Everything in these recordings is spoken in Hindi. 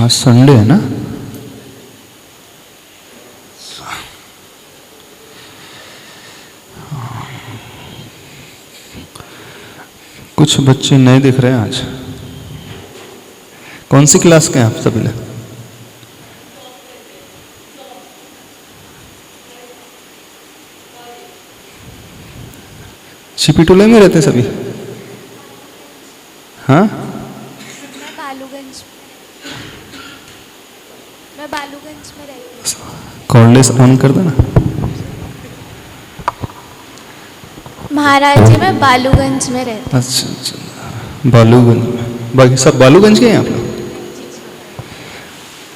आज संडे है ना। कुछ बच्चे नए दिख रहे हैं आज। कौन सी क्लास के हैं आप सभी लोग? छिपीटोले में रहते सभी? हाँ, मैं बालूगंज में रहती हूँ। कॉर्डलेस ऑन कर देना। महाराज जी, मैं बालूगंज में रहती हूँ। अच्छा अच्छा, बालूगंज में। बाकी सब बालूगंज के हैं आप लोग?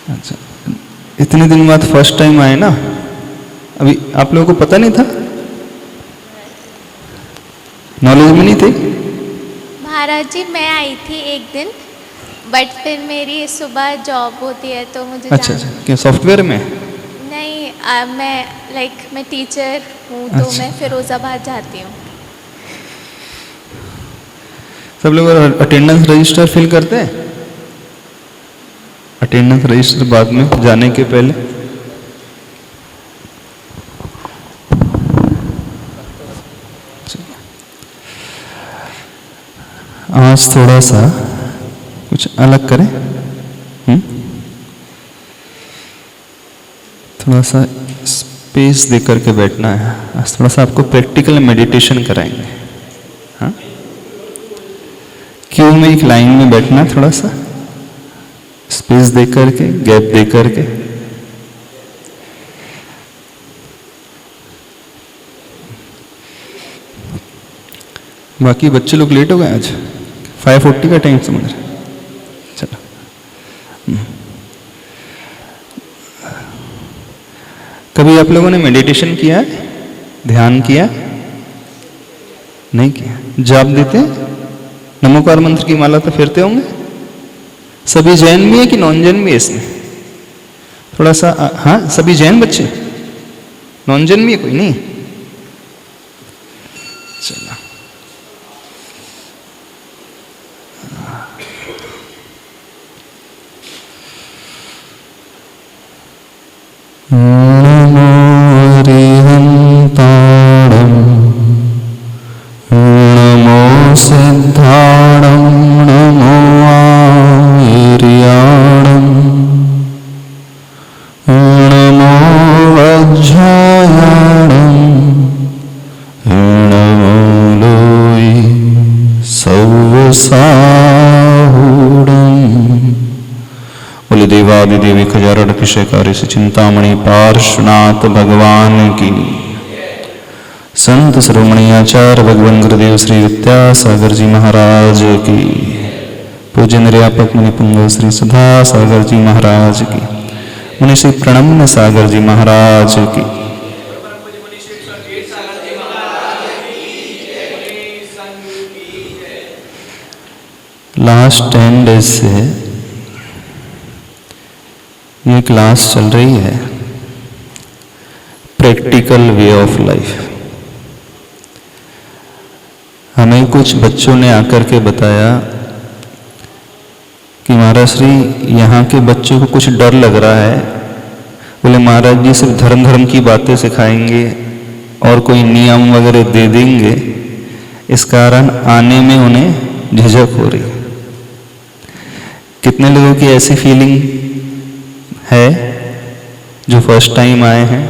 अच्छा, इतने दिन बाद फर्स्ट टाइम आए ना। अभी आप लोगों को पता नहीं था, नॉलेज में नहीं थे? महाराज जी, मैं आई थी एक दिन, बट फिर मेरी सुबह जॉब होती है तो मुझे अच्छा अच्छा, क्या सॉफ्टवेयर में? नहीं, मैं टीचर हूँ तो अच्छा। मैं फिरोजाबाद जाती हूँ। सब लोग अटेंडेंस रजिस्टर फिल करते हैं? अटेंडेंस रजिस्टर बाद में जाने के पहले। आज थोड़ा सा कुछ अलग करें। थोड़ा सा स्पेस दे करके बैठना है। आज थोड़ा सा आपको प्रैक्टिकल मेडिटेशन कराएंगे। हाँ, क्यों में एक लाइन में बैठना, थोड़ा सा स्पेस दे करके, गैप दे करके। बाकी बच्चे लोग लेट हो गए आज। 5:40 का टाइम समझ रहे। चलो, कभी आप लोगों ने मेडिटेशन किया है, ध्यान किया? नहीं किया। जाप देते हैं, नमोकार मंत्र की माला तो फेरते होंगे। सभी जैन भी है कि नॉन जैन भी है इसमें? थोड़ा सा हाँ, सभी जैन बच्चे? नॉन जैन भी है कोई? नहीं। चलो, नमो हरिहंताणं, नमो सिद्धाणं, नमो आर्याणं, नमो वज्रायाणं, नमो लोई सौवसाहूणं। बोले देवादिदेवी खजारड़ अतिशयकारी से चिंतामणि पार्श्वनाथ भगवान की। संत शिरोमणि आचार्य भगवान गुरुदेव श्री विद्यासागर जी महाराज की। पूज्य निर्यापक मुनि पुंग श्री सुधा सागर जी महाराज की। मुनि श्री प्रणम्य सागर जी महाराज की। लास्ट 10 डेज से ये क्लास चल रही है, प्रैक्टिकल वे ऑफ लाइफ। हमें कुछ बच्चों ने आकर के बताया कि महाराज श्री, यहाँ के बच्चों को कुछ डर लग रहा है। बोले महाराज जी सिर्फ धर्म की बातें सिखाएंगे और कोई नियम वगैरह दे देंगे, इस कारण आने में उन्हें झिझक हो रही। कितने लोगों की ऐसी फीलिंग है जो फर्स्ट टाइम आए हैं?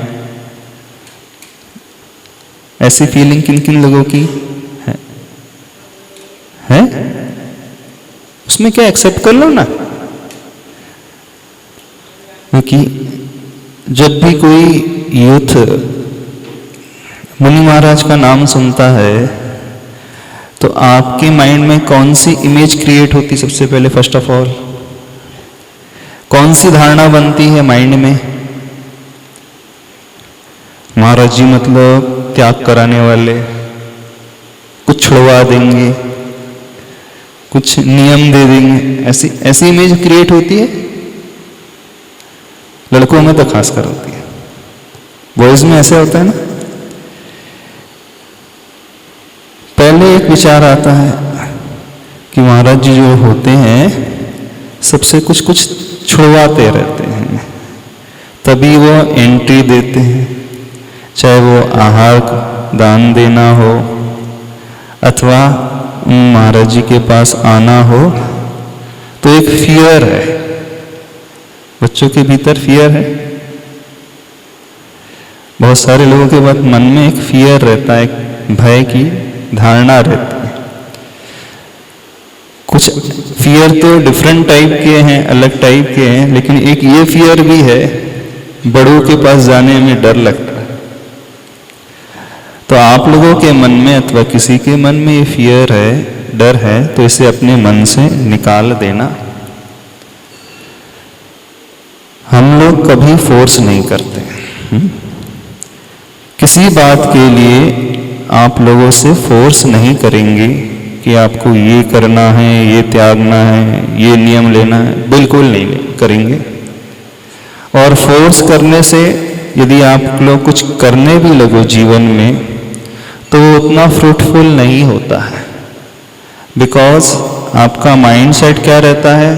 ऐसी फीलिंग किन किन लोगों की है? उसमें क्या एक्सेप्ट कर लो ना, क्योंकि जब भी कोई यूथ मुनि महाराज का नाम सुनता है तो आपके माइंड में कौन सी इमेज क्रिएट होती? सबसे पहले फर्स्ट ऑफ ऑल कौन सी धारणा बनती है माइंड में? महाराज जी मतलब त्याग कराने वाले, कुछ छुड़वा देंगे, कुछ नियम दे देंगे, ऐसी इमेज क्रिएट होती है। लड़कों में तो खासकर होती है, बॉयज में ऐसे होता है ना। पहले एक विचार आता है कि महाराज जी जो होते हैं सबसे कुछ छुड़वाते रहते हैं, तभी वो एंट्री देते हैं। चाहे वो आहार दान देना हो अथवा महाराज जी के पास आना हो, तो एक फियर है, बच्चों के भीतर फियर है। बहुत सारे लोगों के बाद मन में एक फियर रहता है, एक भय की धारणा रहती है। कुछ फियर तो डिफरेंट टाइप के हैं, अलग टाइप के हैं, लेकिन एक ये फियर भी है, बड़ों के पास जाने में डर लगता है। तो आप लोगों के मन में अथवा किसी के मन में ये फियर है, डर है, तो इसे अपने मन से निकाल देना। हम लोग कभी फोर्स नहीं करते। किसी बात के लिए आप लोगों से फोर्स नहीं करेंगे कि आपको ये करना है, ये त्यागना है, ये नियम लेना है, बिल्कुल नहीं करेंगे। और फोर्स करने से यदि आप लोग कुछ करने भी लगो जीवन में, तो वो उतना फ्रूटफुल नहीं होता है। बिकॉज आपका माइंड सेट क्या रहता है,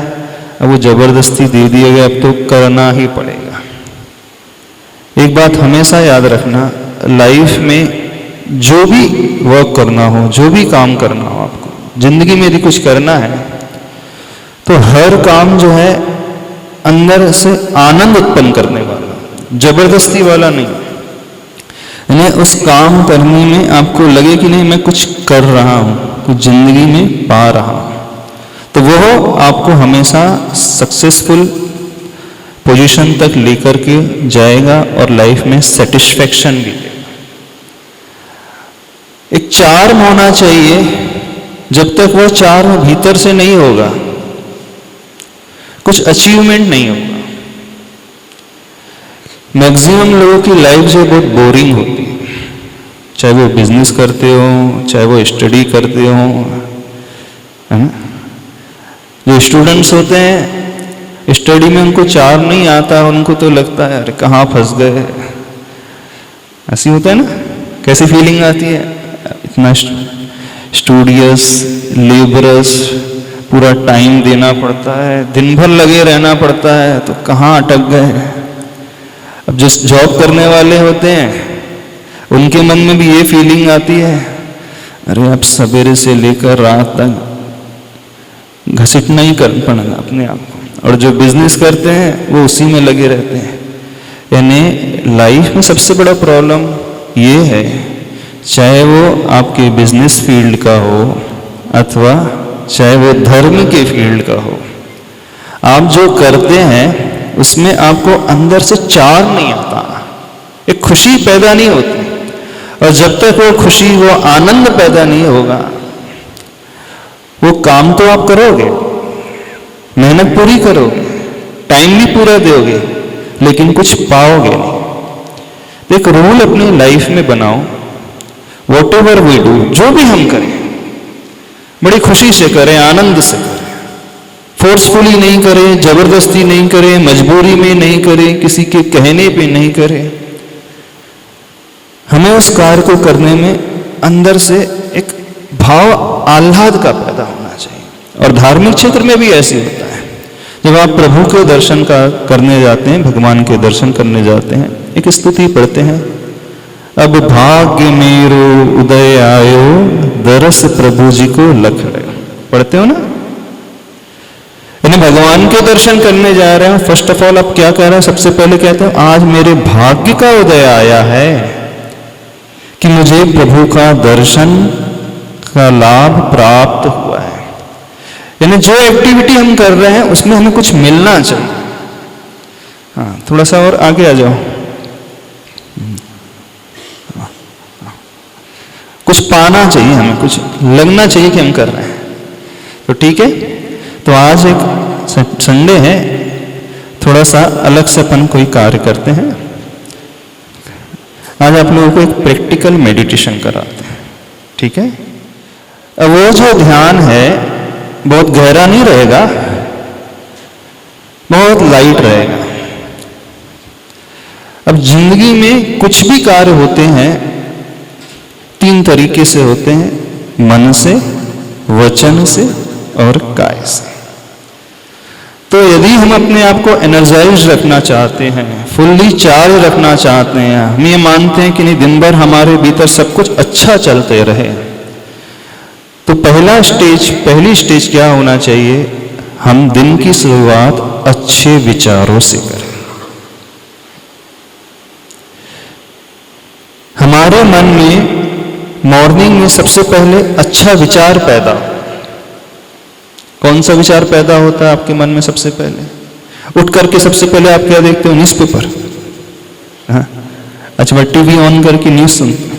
अब वो जबरदस्ती दे दिया गया, अब तो करना ही पड़ेगा। एक बात हमेशा याद रखना, लाइफ में जो भी वर्क करना हो, जो भी काम करना हो, आपको जिंदगी में यदि कुछ करना है, तो हर काम जो है अंदर से आनंद उत्पन्न करने वाला, जबरदस्ती वाला नहीं। यानी उस काम करने में आपको लगे कि नहीं मैं कुछ कर रहा हूं, कुछ जिंदगी में पा रहा हूं, तो वो आपको हमेशा सक्सेसफुल पोजीशन तक लेकर के जाएगा और लाइफ में सेटिस्फैक्शन भी देगा। एक चार्म होना चाहिए, जब तक वो चार्म भीतर से नहीं होगा, कुछ अचीवमेंट नहीं होगा। मैक्सिमम लोगों की लाइफ जो बहुत बोरिंग होती है, चाहे वो बिजनेस करते हो, चाहे वो स्टडी करते हो, है ना। जो स्टूडेंट्स होते हैं, स्टडी में उनको चार्म नहीं आता, उनको तो लगता है अरे कहाँ फंस गए, ऐसी होता है ना। कैसी फीलिंग आती है, इतना स्टूडियस लेबरस, पूरा टाइम देना पड़ता है, दिन भर लगे रहना पड़ता है, तो कहाँ अटक गए। अब जिस जॉब करने वाले होते हैं, उनके मन में भी ये फीलिंग आती है, अरे अब सवेरे से लेकर रात तक घसीटना ही कर पड़ेगा अपने आप को। और जो बिजनेस करते हैं वो उसी में लगे रहते हैं। यानी लाइफ में सबसे बड़ा प्रॉब्लम ये है, चाहे वो आपके बिजनेस फील्ड का हो अथवा चाहे वो धर्म के फील्ड का हो, आप जो करते हैं उसमें आपको अंदर से चार्म नहीं आता, एक खुशी पैदा नहीं होती। और जब तक वो खुशी, वो आनंद पैदा नहीं होगा, वो काम तो आप करोगे, मेहनत पूरी करोगे, टाइम भी पूरा दोगे, लेकिन कुछ पाओगे नहीं। एक रूल अपनी लाइफ में बनाओ, वॉट एवर वी डू, जो भी हम करें बड़ी खुशी से करें, आनंद से करें, फोर्सफुली नहीं करें, जबरदस्ती नहीं करें, मजबूरी में नहीं करें, किसी के कहने पे नहीं करें। हमें उस कार्य को करने में अंदर से एक भाव आह्लाद का पैदा होना चाहिए। और धार्मिक क्षेत्र में भी ऐसे होता है, जब आप प्रभु के दर्शन करने जाते हैं, भगवान के दर्शन करने जाते हैं, एक स्तुति पढ़ते हैं, अब भाग्य मेरो उदय आयो, दरस प्रभु जी को लख रहे। पढ़ते हो ना। यानी भगवान के दर्शन करने जा रहे हैं, फर्स्ट ऑफ ऑल आप क्या कह रहे हैं, सबसे पहले कहते हैं आज मेरे भाग्य का उदय आया है कि मुझे प्रभु का दर्शन का लाभ प्राप्त हुआ है। यानी जो एक्टिविटी हम कर रहे हैं उसमें हमें कुछ मिलना चाहिए। हाँ, थोड़ा सा और आगे आ जाओ। कुछ पाना चाहिए हमें, कुछ लगना चाहिए कि हम कर रहे हैं। तो ठीक है, तो आज एक संडे है, थोड़ा सा अलग से अपन कोई कार्य करते हैं। आज आप लोगों को एक प्रैक्टिकल मेडिटेशन कराते हैं, ठीक है। अब वो जो ध्यान है बहुत गहरा नहीं रहेगा, बहुत लाइट रहेगा। अब जिंदगी में कुछ भी कार्य होते हैं, तीन तरीके से होते हैं, मन से, वचन से और काय से। तो यदि हम अपने आप को एनर्जाइज रखना चाहते हैं, फुल्ली चार्ज रखना चाहते हैं, हम ये मानते हैं कि नहीं दिन भर हमारे भीतर सब कुछ अच्छा चलते रहे, तो पहली स्टेज क्या होना चाहिए? हम दिन की शुरुआत अच्छे विचारों से करें। हमारे मन में मॉर्निंग में सबसे पहले अच्छा विचार पैदा, कौन सा विचार पैदा होता है आपके मन में? सबसे पहले उठ करके सबसे पहले आप क्या देखते हो? न्यूज़पेपर। हाँ, अच्छा, टीवी ऑन करके न्यूज़ सुनते हो।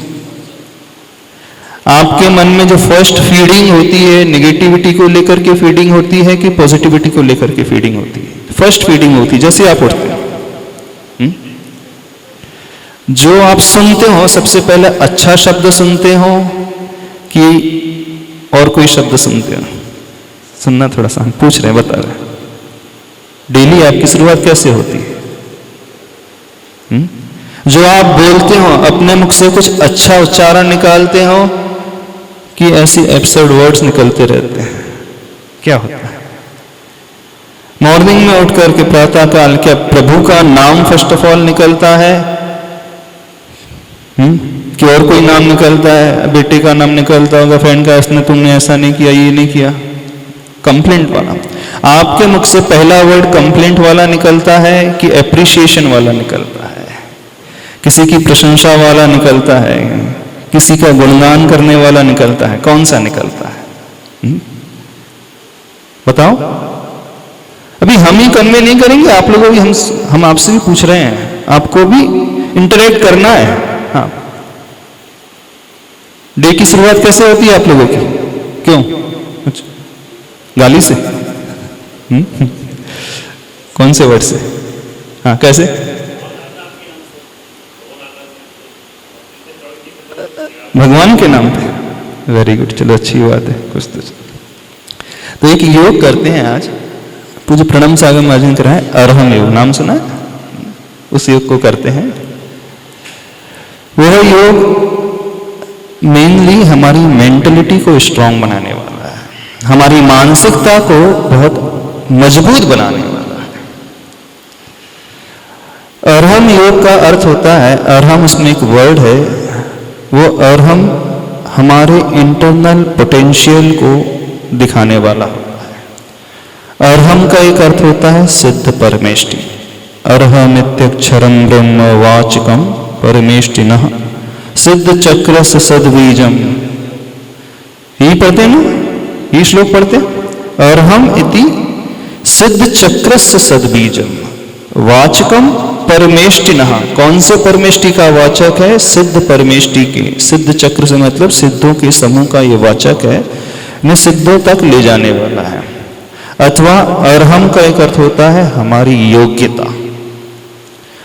आपके मन में जो फर्स्ट फीडिंग होती है, नेगेटिविटी को लेकर के फीडिंग होती है कि पॉजिटिविटी को लेकर के फीडिंग होती है? फर्स्ट फीडिंग होती है जैसे आप उठते हो। जो आप सुनते हो सबसे पहले अच्छा शब्द सुनते हो कि और कोई शब्द सुनते हो? सुनना थोड़ा सा, हम पूछ रहे हैं, बता रहे हैं। डेली आपकी शुरुआत कैसे होती है? जो आप बोलते हो, अपने मुख से कुछ अच्छा उच्चारण निकालते हो कि ऐसी एब्सर्ड वर्ड्स निकलते रहते हैं? क्या होता है? मॉर्निंग में उठ करके प्रातः काल क्या प्रभु का नाम फर्स्ट ऑफ ऑल निकलता है कि और कोई नाम निकलता है? बेटे का नाम निकलता होगा, फ्रेंड का, इसने तुमने ऐसा नहीं किया, ये नहीं किया। कंप्लेंट वाला आपके मुख से पहला वर्ड कंप्लेंट वाला निकलता है कि एप्रिशिएशन वाला निकलता है? किसी की प्रशंसा वाला निकलता है, किसी का गुणगान करने वाला निकलता है? कौन सा निकलता है? बताओ। अभी हम ही कन्वे नहीं करेंगे, आप लोगों भी, हम आपसे भी पूछ रहे हैं, आपको भी इंटरेक्ट करना है। हाँ, डे की शुरुआत कैसे होती है आप लोगों की? क्यों? गाली से? कौन से वर्ड से? हाँ, कैसे? भगवान के नाम पे। वेरी गुड, चलो अच्छी बात है कुछ तो एक योग करते हैं आज, पूज्य प्रणम सागर महाराज कराए, अरहम योग, नाम सुना है? उस योग को करते हैं। वह योग मेनली हमारी मेंटलिटी को स्ट्रांग बनाने वाला है, हमारी मानसिकता को बहुत मजबूत बनाने वाला है। अरहम योग का अर्थ होता है, अरहम उसमें एक वर्ड है, वो अरहम हमारे इंटरनल पोटेंशियल को दिखाने वाला होता है। अरहम का एक अर्थ होता है सिद्ध परमेष्टि। अरहमित्यक्षरम ब्रह्म वाचकम परमेष्टिनः सिद्ध चक्रस्य सद्बीजम। यही पढ़ते हैं ना, ये श्लोक पढ़ते हैं। अरहम इति सिद्ध चक्रस्य सद्बीजम वाचकम परमेष्टिनः। कौन से परमेष्टि का वाचक है? सिद्ध परमेष्टि के। सिद्ध चक्र से मतलब सिद्धों के समूह का ये वाचक है, इन्हें सिद्धों तक ले जाने वाला है। अथवा अरहम का एक अर्थ होता है हमारी योग्यता,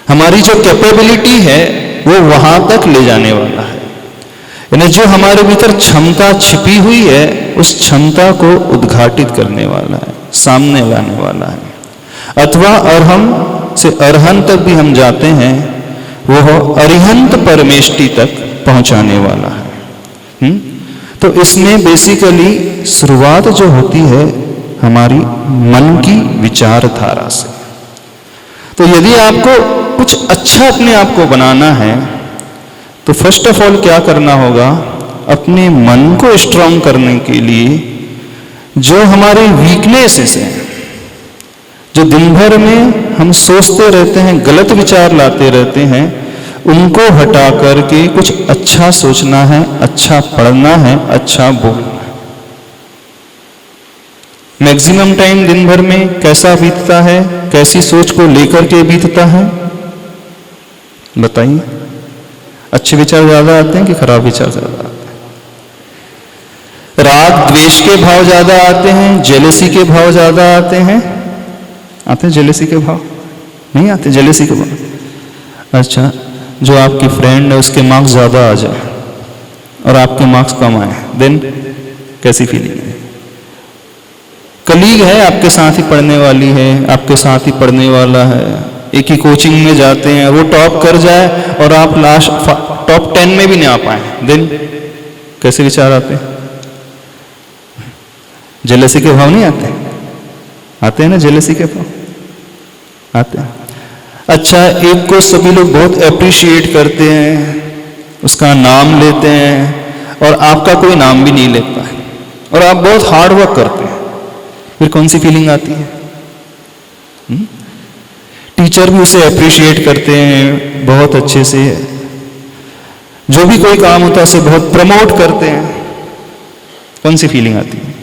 हमारी जो कैपेबिलिटी है वो वहां तक ले जाने वाला है। यानी जो हमारे भीतर क्षमता छिपी हुई है उस क्षमता को उद्घाटित करने वाला है, सामने लाने वाला है। अथवा अरहम से अरहंत तक भी हम जाते हैं, वो अरिहंत परमेष्टि तक पहुंचाने वाला है। तो इसमें बेसिकली शुरुआत जो होती है हमारी मन की विचारधारा से। तो यदि आपको कुछ अच्छा अपने आप को बनाना है तो फर्स्ट ऑफ ऑल क्या करना होगा? अपने मन को स्ट्रांग करने के लिए जो हमारे वीकनेसेस हैं, जो दिन भर में हम सोचते रहते हैं, गलत विचार लाते रहते हैं, उनको हटा करके कुछ अच्छा सोचना है, अच्छा पढ़ना है, अच्छा बोलना है। मैक्सिमम टाइम दिन भर में कैसा बीतता है, कैसी सोच को लेकर के बीतता है? बताइए। अच्छे विचार ज्यादा आते हैं कि खराब विचार ज्यादा आते हैं? राग द्वेष के भाव ज्यादा आते हैं, जेलसी के भाव ज्यादा आते हैं? आते हैं जेलसी के भाव? नहीं आते जेलसी के भाव। अच्छा, जो आपकी फ्रेंड है उसके मार्क्स ज्यादा आ जाए और आपके मार्क्स कम आए, देन कैसी फीलिंग है? कलीग है, आपके साथ ही पढ़ने वाली है, आपके साथ ही पढ़ने वाला है, एक ही कोचिंग में जाते हैं, वो टॉप कर जाए और आप लास्ट टॉप 10 में भी नहीं आ पाए, देन कैसे विचार आते हैं? जेलसी के भाव नहीं आते? आते हैं ना जेलसी के भाव? आते हैं। अच्छा, एक को सभी लोग बहुत अप्रिशिएट करते हैं, उसका नाम लेते हैं और आपका कोई नाम भी नहीं लेता है और आप बहुत हार्ड वर्क करते हैं, फिर कौन सी फीलिंग आती है? टीचर भी उसे अप्रिशिएट करते हैं बहुत अच्छे से, जो भी कोई काम होता है उसे बहुत प्रमोट करते हैं, कौन सी फीलिंग आती है?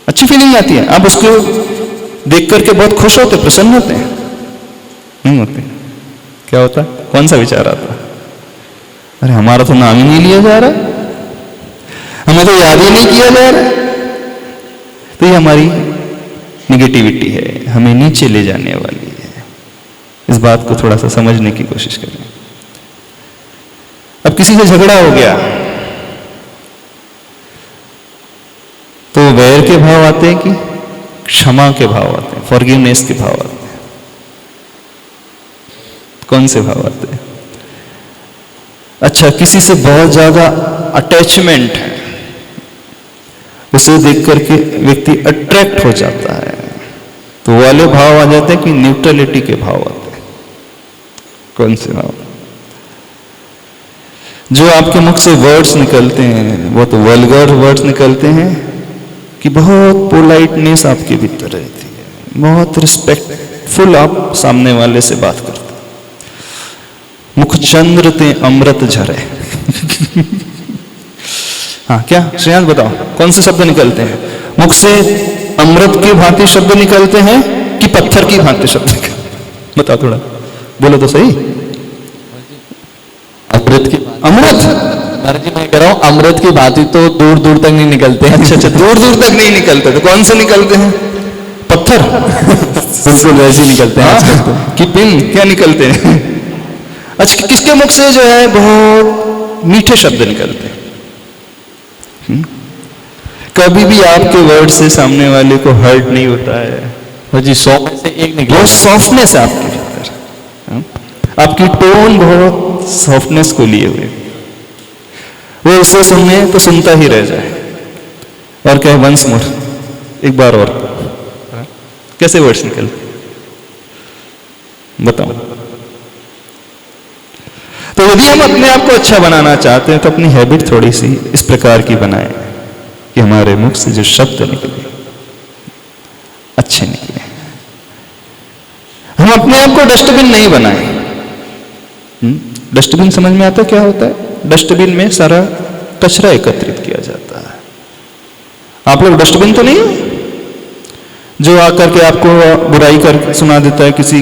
अच्छी फीलिंग आती है। आप उसको देख करके बहुत खुश होते, प्रसन्न होते हैं? नहीं होते। क्या होता है? कौन सा विचार आता है? अरे हमारा तो नाम ही नहीं लिया जा रहा, हमें तो याद ही नहीं किया जा रहा। तो ये हमारी निगेटिविटी है, हमें नीचे ले जाने वाली है। इस बात को थोड़ा सा समझने की कोशिश करें। अब किसी से झगड़ा हो गया तो वैर के भाव आते हैं कि क्षमा के भाव आते हैं, फॉरगिवनेस के भाव आते हैं? कौन से भाव आते हैं? अच्छा, किसी से बहुत ज्यादा अटैचमेंट है, उसे देख करके व्यक्ति अट्रैक्ट हो जाता है, तो वाले भाव आ जाते हैं कि न्यूट्रलिटी के भाव आते हैं? कौन से भाव? जो आपके मुख से वर्ड्स निकलते हैं वो तो वल्गर वर्ड्स निकलते हैं कि बहुत पोलाइटनेस आपके भीतर रहती है, बहुत रिस्पेक्टफुल आप सामने वाले से बात करते हैं। मुख चंद्र ते अमृत झरे हाँ, क्या श्रेयांश बताओ, कौन से शब्द निकलते हैं मुख से? अमृत की भांति शब्द निकलते हैं कि पत्थर की भांति शब्द निकलते? बताओ, थोड़ा बोलो तो सही। अमृत की अमृत? जी मैं कह रहा हूँ अमृत की भांति तो दूर दूर तक नहीं निकलते हैं। अच्छा, दूर दूर तक नहीं निकलते, तो कौन से निकलते हैं? पत्थर बिल्कुल वैसे ही निकलते हैं आजकल तो। कि पिन क्या निकलते हैं? अच्छा, किसके मुख से जो है बहुत मीठे शब्द निकलते हैं? कभी भी आपके वर्ड से सामने वाले को हर्ट नहीं होता है जी। 100 में से एक निकला। बहुत सॉफ्टनेस है आपके भीतर, आपकी टोन बहुत सॉफ्टनेस को लिए हुए, वो उसे सुने तो सुनता ही रह जाए और कहे वंस मोर, एक बार और। कैसे वर्ड्स निकलते बताओ? तो यदि हम अपने आप को अच्छा बनाना चाहते हैं तो अपनी हैबिट थोड़ी सी इस प्रकार की बनाएं कि हमारे मुख से जो शब्द निकले अच्छे निकले। हम अपने आप को डस्टबिन नहीं बनाएं। डस्टबिन समझ में आता क्या होता है? डस्टबिन में सारा कचरा एकत्रित किया जाता है। आप लोग डस्टबिन तो नहीं है जो आकर के आपको बुराई कर सुना देता है, किसी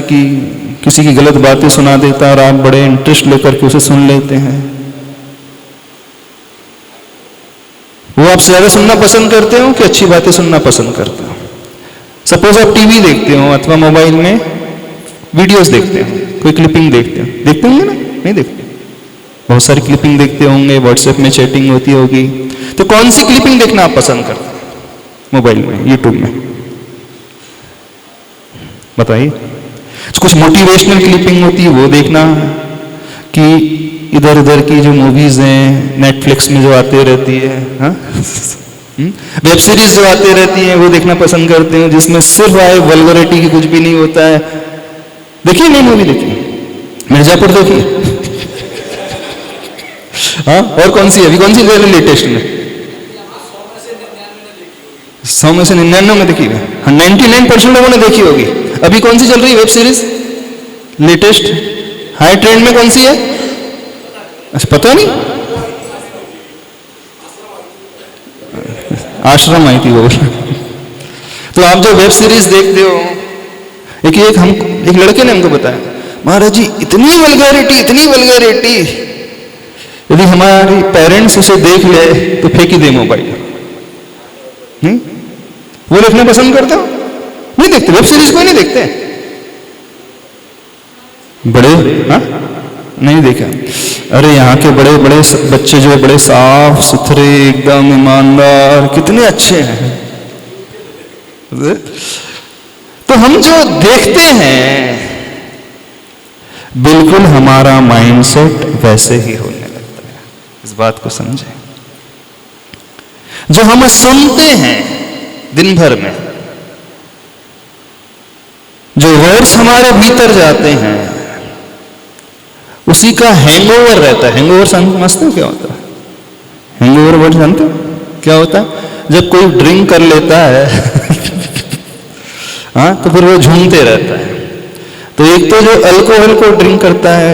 की गलत बातें सुना देता है और आप बड़े इंटरेस्ट लेकर के उसे सुन लेते हैं। वो आप ज्यादा सुनना पसंद करते हो कि अच्छी बातें सुनना पसंद करते हो? सपोज आप टीवी देखते हो अथवा मोबाइल में वीडियोस देखते हो, कोई क्लिपिंग देखते होंगे ना? नहीं देखते? बहुत सारी क्लिपिंग देखते होंगे, व्हाट्सएप में चैटिंग होती होगी, तो कौन सी क्लिपिंग देखना आप पसंद करते हैं मोबाइल में, यूट्यूब में? बताइए। कुछ मोटिवेशनल क्लिपिंग होती है वो देखना, कि इधर उधर की जो मूवीज हैं नेटफ्लिक्स में जो आते रहती है, हाँ वेब सीरीज जो आती रहती है वो देखना पसंद करते हैं जिसमें सिर्फ आए वल्गरिटी की, कुछ भी नहीं होता है? देखिए नहीं मूवी देखिए, मिर्जापुर देखिए हाँ, और कौन सी अभी कौन सी लेटेस्ट में? 100 में से 99 में देखी है, 99% लोगों ने देखी होगी। अभी कौन सी चल रही है web series latest high trend में? कौन सी है? अच्छा, पता नहीं। आश्रम आई थी वो तो आप जो वेब सीरीज देखते हो, एक लड़के ने हमको बताया, महाराज जी इतनी वल्गैरिटी, यदि हमारे पेरेंट्स उसे देख ले तो फेंक ही दे मोबाइल। वो देखना पसंद करते हो? नहीं देखते वेब सीरीज, कोई नहीं देखते बड़े, हाँ नहीं देखा? अरे यहाँ के बड़े बड़े बच्चे जो बड़े साफ सुथरे एकदम ईमानदार, कितने अच्छे हैं। तो हम जो देखते हैं बिल्कुल हमारा माइंडसेट वैसे ही होने लगता है। इस बात को समझें। जो हम सुनते हैं दिन भर में, जो वर्ड्स हमारे भीतर जाते हैं उसी का हैंगओवर रहता है। हैंगओवर समझते हो क्या होता है? हैंगओवर वर्ड जानते हो क्या होता है? जब कोई ड्रिंक कर लेता है हाँ, तो फिर वो झूमते रहता है। तो एक तो जो अल्कोहल को ड्रिंक करता है,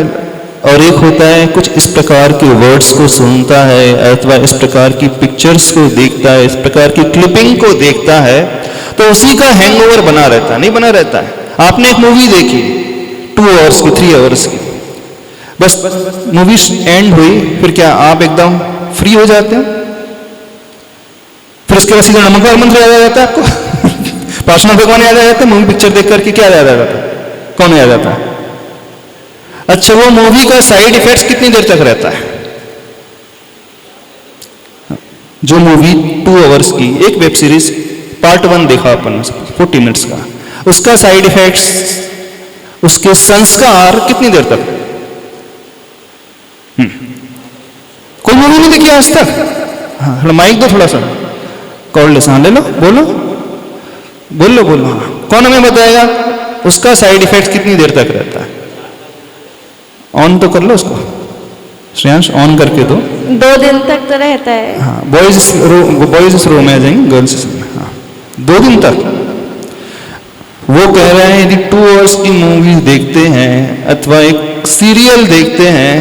और एक होता है कुछ इस प्रकार के वर्ड्स को सुनता है अथवा इस प्रकार की पिक्चर्स को देखता है, इस प्रकार की क्लिपिंग को देखता है, तो उसी का हैंगओवर बना रहता है। नहीं बना रहता है? आपने एक मूवी देखी 2 आवर्स की, 3 आवर्स की, बस मूवी एंड हुई, फिर क्या आप एकदम फ्री हो जाते हैं? फिर उसके बाद सीधा नमस्कार मंत्र याद आ जाता है आपको पार्श्वनाथ भगवान याद आ जाता है? मूवी पिक्चर देख करके क्या याद आ जाता है? कौन याद आता है? अच्छा, वो मूवी का साइड इफेक्ट्स कितनी देर तक रहता है? जो मूवी 2 आवर्स की एक वेब सीरीज पार्ट 1 देखा अपन 40 मिनट्स का, उसका साइड इफेक्ट्स, उसके संस्कार कितनी देर तक? कोई मूवी नहीं देखी आज तक? हाँ, माइक दो थोड़ा सा, कॉर्डलेस, हाँ ले लो, बोलो बोलो बोलो, हाँ। कौन हमें बताएगा उसका साइड इफेक्ट कितनी देर तक रहता है? ऑन तो कर लो उसको, श्रेयांश ऑन करके दो। 2 दिन तक तो रहता है। हाँ, बॉयज इस रो में आ जाएंगे, गर्ल्स इस रो में। हाँ, 2 दिन तक। वो कह रहे हैं यदि 2 आवर्स की मूवी देखते हैं अथवा एक सीरियल देखते हैं,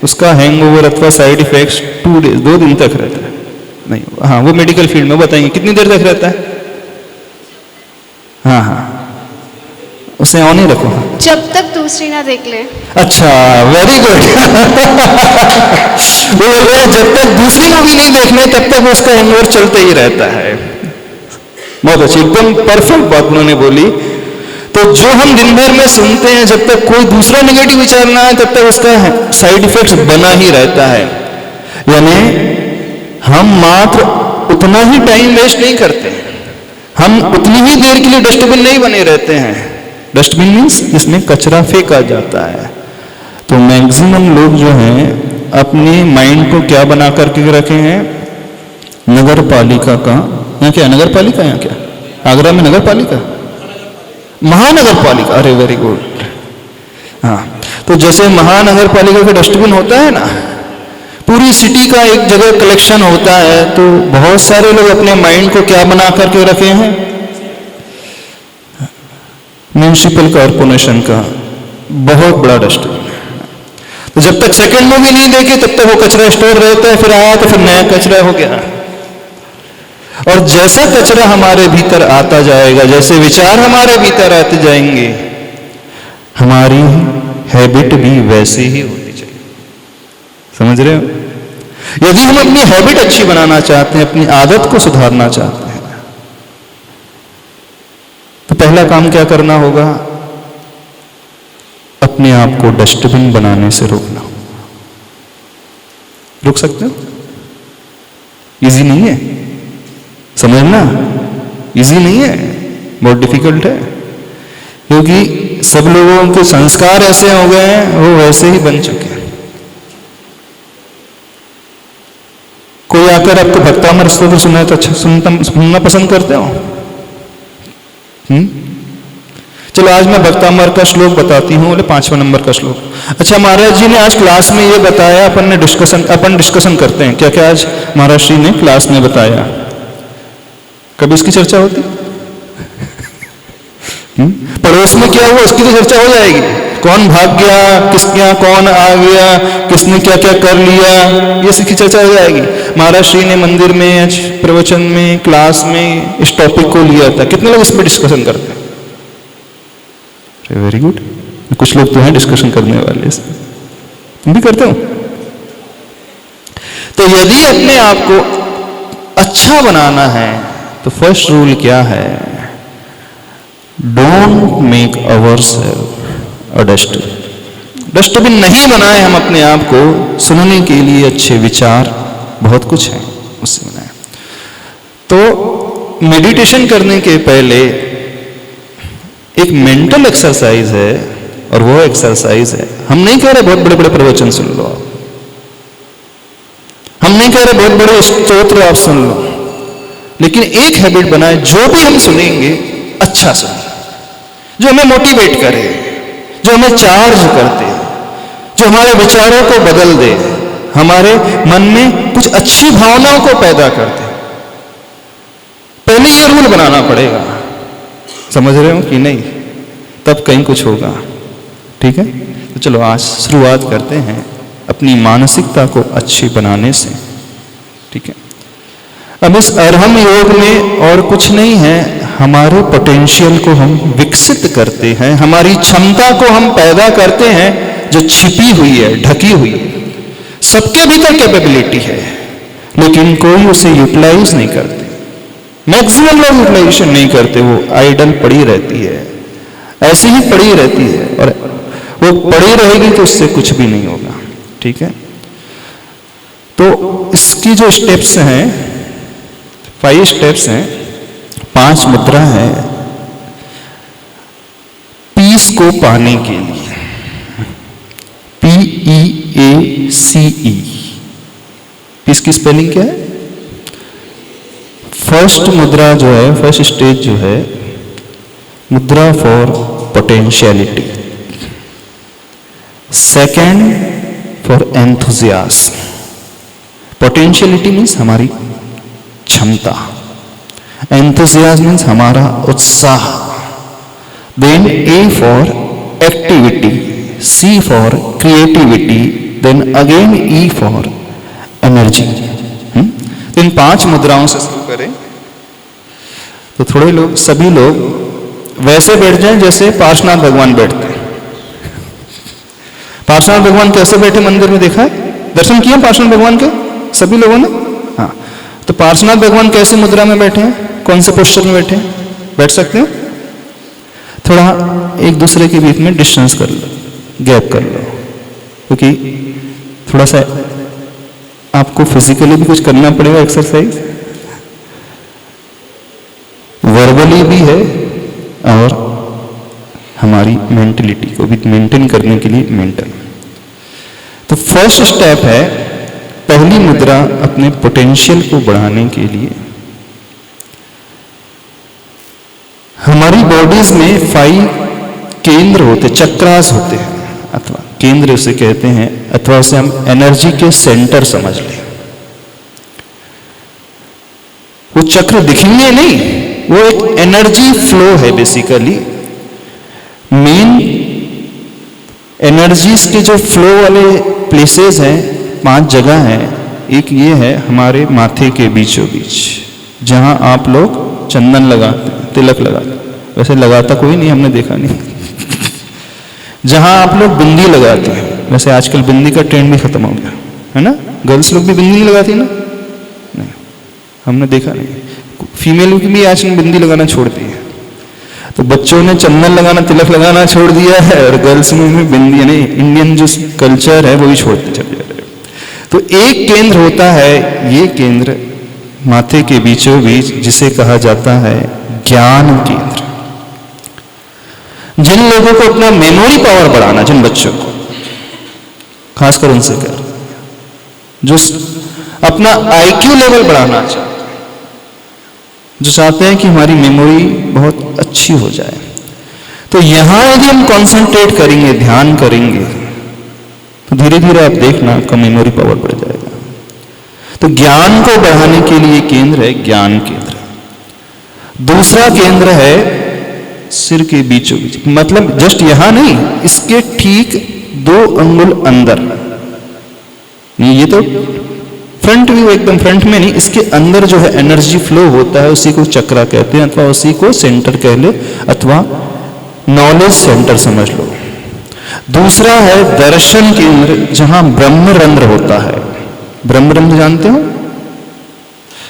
उसका हैंगओवर अथवा साइड इफेक्ट्स 2 दिन तक रहता है। नहीं, हाँ, वो मेडिकल फील्ड में बताएंगे कितनी देर तक रहता है। हाँ हाँ, उसे ऑन ही रखो जब तक दूसरी ना देख ले। अच्छा, वेरी गुड वो जब तक दूसरी मूवी नहीं देखने तब तक उसका हैंगओवर चलते ही रहता है। बहुत अच्छी, एकदम परफेक्ट बात उन्होंने बोली। तो जो हम दिन भर में सुनते हैं, जब तक कोई दूसरा नेगेटिव विचार ना आए तब तक उसका साइड इफेक्ट बना ही रहता है। यानी हम मात्र उतना ही टाइम वेस्ट नहीं करते, हम उतनी ही देर के लिए डस्टबिन नहीं बने रहते हैं। डस्टबिन मीन्स जिसमें कचरा फेंका जाता है। तो मैक्सिमम लोग जो हैं अपने माइंड को क्या बना करके रखे हैं? नगर पालिका का, यहाँ क्या नगर पालिका, यहाँ क्या आगरा में नगर पालिका, महानगर पालिका, अरे वेरी गुड। हाँ, तो जैसे महानगर पालिका का डस्टबिन होता है ना, पूरी सिटी का एक जगह कलेक्शन होता है, तो बहुत सारे लोग अपने माइंड को क्या बना करके रखे हैं? म्यूनिसिपल कॉर्पोरेशन का बहुत बड़ा डस्टबिन। तो जब तक सेकंड मूवी नहीं देखी तब तक वो कचरा स्टोर रहता है, फिर आया तो फिर नया कचरा हो गया। और जैसा कचरा हमारे भीतर आता जाएगा, जैसे विचार हमारे भीतर आते जाएंगे, हमारी हैबिट भी वैसे ही होती चाहिए। समझ रहे हो? यदि हम अपनी हैबिट अच्छी बनाना चाहते हैं, अपनी आदत को सुधारना चाहते हैं, तो पहला काम क्या करना होगा? अपने आप को डस्टबिन बनाने से रोकना। रोक सकते हो? इजी नहीं है, समझना इजी नहीं है, बहुत डिफिकल्ट है। क्योंकि सब लोगों के संस्कार ऐसे हो गए हैं, वो वैसे ही बन चुके हैं। कोई आकर आपको भक्तामर स्तोत्र सुनाए तो अच्छा सुनना पसंद करते हो? चलो आज मैं भक्तामर का श्लोक बताती हूँ, बोले 5वां नंबर का श्लोक। अच्छा, महाराज जी ने आज क्लास में ये बताया, अपन डिस्कशन करते हैं क्या क्या आज महाराज जी ने क्लास में बताया। कभी इसकी चर्चा होती? पड़ोस में क्या हुआ उसकी तो चर्चा हो जाएगी। कौन भाग गया, किसके कौन आ गया, किसने क्या क्या कर लिया, ये इसकी चर्चा हो जाएगी। महाराज श्री ने मंदिर में, प्रवचन में, क्लास में इस टॉपिक को लिया था। कितने लोग इस पर डिस्कशन करते हैं? वेरी गुड, कुछ लोग तो हैं डिस्कशन करने वाले, तुम भी करते हो। तो यदि अपने आप को अच्छा बनाना है तो फर्स्ट रूल क्या है? Don't make ourself a dustbin. Dustbin नहीं बनाए हम अपने आप को, सुनने के लिए अच्छे विचार बहुत कुछ है, उससे बनाए। तो मेडिटेशन करने के पहले एक मेंटल एक्सरसाइज है, और वो एक्सरसाइज है, हम नहीं कह रहे बहुत बड़े बड़े प्रवचन सुन लो आप, हम नहीं कह रहे बहुत बड़े स्तोत्र आप सुन लो, लेकिन एक हैबिट बनाए, जो भी हम सुनेंगे अच्छा सुने। जो हमें मोटिवेट करे, जो हमें चार्ज करते, जो हमारे विचारों को बदल दे, हमारे मन में कुछ अच्छी भावनाओं को पैदा करते। पहले ये रूल बनाना पड़ेगा, समझ रहे हो कि नहीं? तब कहीं कुछ होगा। ठीक है, तो चलो आज शुरुआत करते हैं अपनी मानसिकता को अच्छी बनाने से। ठीक है, अब इस अरहम योग में और कुछ नहीं है, हमारे पोटेंशियल को हम विकसित करते हैं, हमारी क्षमता को हम पैदा करते हैं जो छिपी हुई है, ढकी हुई है। सबके भीतर कैपेबिलिटी है, लेकिन कोई उसे यूटिलाइज नहीं करते। मैक्सिमम लोग यूटिलाइजेशन नहीं करते, वो आइडल पड़ी रहती है, ऐसी ही पड़ी रहती है, और वो पड़ी रहेगी तो उससे कुछ भी नहीं होगा। ठीक है, तो इसकी जो स्टेप्स हैं, 5 स्टेप्स हैं, 5 मुद्रा है पीस को पाने के लिए। PEACE, पीस की स्पेलिंग क्या है? फर्स्ट मुद्रा जो है, फर्स्ट स्टेज जो है, मुद्रा for potentiality. Second for enthusiasm. Potentiality means हमारी क्षमता, एंथुजियाज्म मीन्स हमारा उत्साह। Then A for activity, C for creativity, then again E for energy. इन 5 मुद्राओं से शुरू करें तो थोड़े लोग, सभी लोग वैसे बैठ जाएं जैसे पार्श्वनाथ भगवान बैठते हैं। पार्श्वनाथ भगवान कैसे बैठे मंदिर में देखा है? दर्शन किए पार्श्वनाथ भगवान के सभी लोगों ने? हाँ, तो पार्श्वनाथ भगवान कैसे मुद्रा में बैठे हैं, कौन से पोस्चर में बैठे हैं? बैठ सकते हो? थोड़ा एक दूसरे के बीच में डिस्टेंस कर लो, गैप कर लो, क्योंकि थोड़ा सा आपको फिजिकली भी कुछ करना पड़ेगा, एक्सरसाइज वर्बली भी है, और हमारी मेंटलिटी को भी मेंटेन करने के लिए मेंटल। तो फर्स्ट स्टेप है, पहली मुद्रा अपने पोटेंशियल को बढ़ाने के लिए। हमारी बॉडीज में 5 केंद्र होते, चक्रास होते हैं, अथवा केंद्र उसे कहते हैं, अथवा उसे हम एनर्जी के सेंटर समझ लें। वो चक्र दिखेंगे नहीं, वो एक एनर्जी फ्लो है बेसिकली। मेन एनर्जीज के जो फ्लो वाले प्लेसेस हैं, 5 जगह हैं। एक ये है हमारे माथे के बीचों बीच, जहां आप लोग चंदन लगाते, तिलक लगाते, वैसे लगाता कोई नहीं, हमने देखा नहीं। जहां आप लोग बिंदी लगाते हैं, वैसे आजकल बिंदी का ट्रेंड भी खत्म हो गया है ना, गर्ल्स लोग भी बिंदी नहीं लगाती ना, नहीं, हमने देखा नहीं। फीमेल की भी आजकल बिंदी लगाना छोड़ दी है, तो बच्चों ने चंदन लगाना, तिलक लगाना छोड़ दिया है, और गर्ल्स में भी बिंदी, यानी इंडियन जो कल्चर है वो भी छोड़ते चले जा रहे हैं। तो एक केंद्र होता है, ये केंद्र माथे के बीचों बीच, जिसे कहा जाता है ज्ञान केंद्र। जिन लोगों को अपना मेमोरी पावर बढ़ाना, जिन बच्चों को खासकर उनसे कर, जो अपना आईक्यू लेवल बढ़ाना चाहते हैं, जो चाहते हैं कि हमारी मेमोरी बहुत अच्छी हो जाए, तो यहां यदि हम कंसंट्रेट करेंगे, ध्यान करेंगे, तो धीरे धीरे आप देखना आपका मेमोरी पावर बढ़ जाएगा। तो ज्ञान को बढ़ाने के लिए केंद्र है ज्ञान केंद्र। दूसरा केंद्र है सिर के बीचों बीच, मतलब जस्ट यहां नहीं, इसके ठीक 2 अंगुल अंदर। नहीं, ये तो फ्रंट व्यू, एकदम फ्रंट में नहीं, इसके अंदर जो है एनर्जी फ्लो होता है, उसी को चक्रा कहते हैं, अथवा उसी को सेंटर कह ले, अथवा नॉलेज सेंटर समझ लो। दूसरा है दर्शन केंद्र, जहां ब्रह्मरंध्र होता है। ब्रह्मरंध्र जानते हो?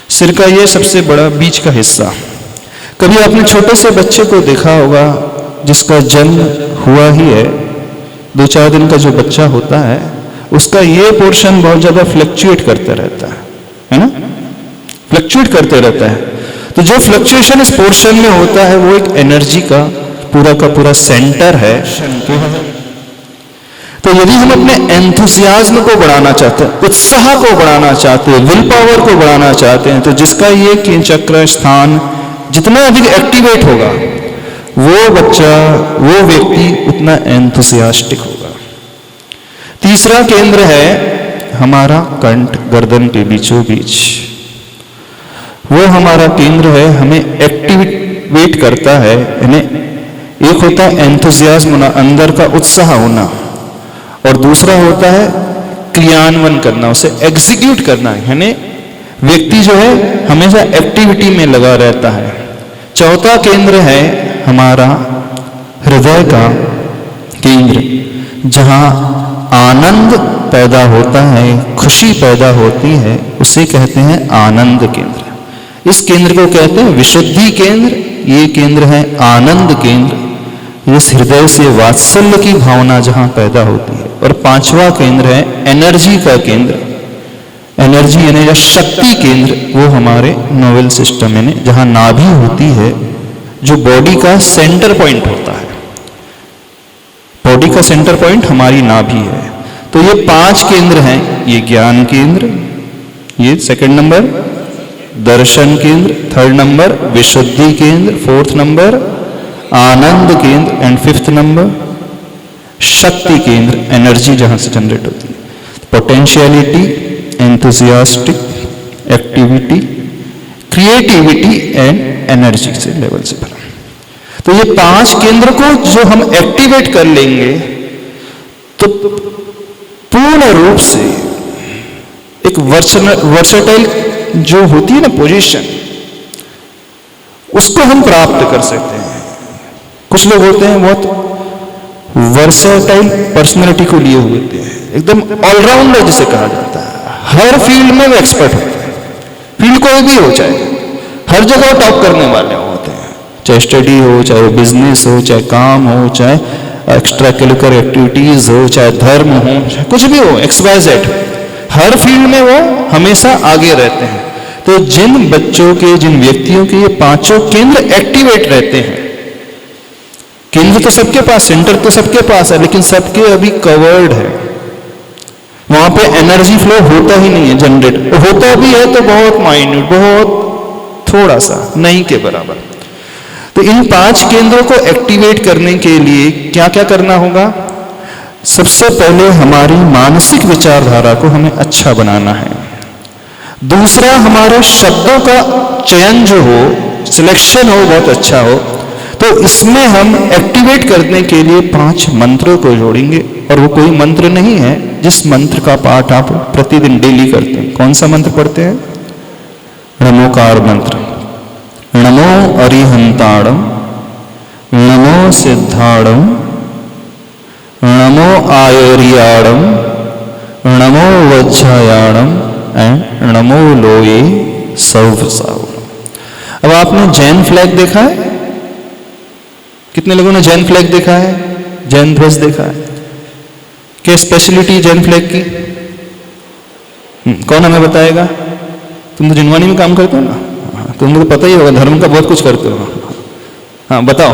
सिर का ये सबसे बड़ा बीच का हिस्सा। कभी आपने छोटे से बच्चे को देखा होगा जिसका जन्म हुआ ही है, 2-4 दिन का जो बच्चा होता है, उसका ये पोर्शन बहुत ज्यादा फ्लक्चुएट करता रहता है ना, फ्लक्चुएट करते रहता है। तो जो फ्लक्चुएशन इस पोर्शन में होता है, वो एक एनर्जी का पूरा सेंटर है। तो यदि हम अपने एंथुसियाज्म को बढ़ाना चाहते हैं, उत्साह को बढ़ाना चाहते हैं, विल पावर को बढ़ाना चाहते हैं, तो जिसका ये चक्र स्थान जितना अधिक एक्टिवेट होगा, वो बच्चा, वो व्यक्ति उतना एंथुसियास्टिक होगा। तीसरा केंद्र है हमारा कंठ, गर्दन के बीचों बीच। वो हमारा केंद्र है, हमें एक्टिवेट करता है। यानी एक होता है एंथुसियाज्म होना, अंदर का उत्साह होना, और दूसरा होता है क्रियान्वयन करना, उसे एग्जीक्यूट करना। यानी व्यक्ति जो है हमेशा एक्टिविटी में लगा रहता है। चौथा केंद्र है हमारा हृदय का केंद्र, जहां आनंद पैदा होता है, खुशी पैदा होती है, उसे कहते हैं आनंद केंद्र। इस केंद्र को कहते हैं विशुद्धि केंद्र। ये केंद्र है आनंद केंद्र, इस हृदय से वात्सल्य की भावना जहां पैदा होती है। और पांचवा केंद्र है एनर्जी का केंद्र। एनर्जी यानी या शक्ति केंद्र, वो हमारे नोवेल सिस्टम यानी जहां नाभि होती है, जो बॉडी का सेंटर पॉइंट होता है। बॉडी का सेंटर पॉइंट हमारी नाभि है। तो ये 5 केंद्र हैं। ये ज्ञान केंद्र, ये सेकंड नंबर दर्शन केंद्र, थर्ड नंबर विशुद्धि केंद्र, फोर्थ नंबर आनंद केंद्र, एंड फिफ्थ नंबर शक्ति केंद्र, एनर्जी जहां से जनरेट होती है। Potentiality, enthusiastic, activity, creativity and energy से लेवल से भरा। तो ये 5 केंद्र को जो हम एक्टिवेट कर लेंगे तो पूर्ण रूप से एक वर्सेटाइल जो होती है ना पोजीशन, उसको हम प्राप्त कर सकते हैं। कुछ लोग होते हैं बहुत वर्सेटाइल पर्सनैलिटी को लिए हुए होते हैं, एकदम ऑलराउंडर जिसे कहा जाता है। हर फील्ड में वो एक्सपर्ट होते हैं, फील्ड कोई भी हो, चाहे हर जगह टॉप करने वाले होते हैं, चाहे स्टडी हो, चाहे बिजनेस हो, चाहे काम हो, चाहे एक्स्ट्रा करिकुलर एक्टिविटीज हो, चाहे धर्म हो, चाहे कुछ भी हो, XYZ, हर फील्ड में वो हमेशा आगे रहते हैं। तो जिन बच्चों के, जिन व्यक्तियों के ये 5 केंद्र एक्टिवेट रहते हैं, केंद्र तो सबके पास, सेंटर तो सबके पास है, लेकिन सबके अभी कवर्ड है, वहां पे एनर्जी फ्लो होता ही नहीं है जनरेट, होता भी है तो बहुत माइन्यूट, बहुत थोड़ा सा, नहीं के बराबर। तो इन 5 केंद्रों को एक्टिवेट करने के लिए क्या क्या करना होगा? सबसे पहले हमारी मानसिक विचारधारा को हमें अच्छा बनाना है। दूसरा, हमारे शब्दों का चयन जो हो, सिलेक्शन हो, बहुत अच्छा हो। तो इसमें हम एक्टिवेट करने के लिए 5 मंत्रों को जोड़ेंगे, और वो कोई मंत्र नहीं है जिस मंत्र का पाठ आप प्रतिदिन डेली करते हैं। कौन सा मंत्र पढ़ते हैं? नमोकार मंत्र। नमो अरिहंताणम, नमो सिद्धाणम, नमो आयरियाणम, नमो वज्रायाणम एंड नमो लोये सौवसावनम। अब आपने जैन फ्लैग देखा है? कितने लोगों ने जैन फ्लैग देखा है? जैन ध्वज देखा है? क्या स्पेशलिटी जैन फ्लैग की? कौन हमें बताएगा? तुम तो जिनवानी में काम करते हो ना, तुमको तो पता ही होगा, धर्म का बहुत कुछ करते हो। हाँ बताओ,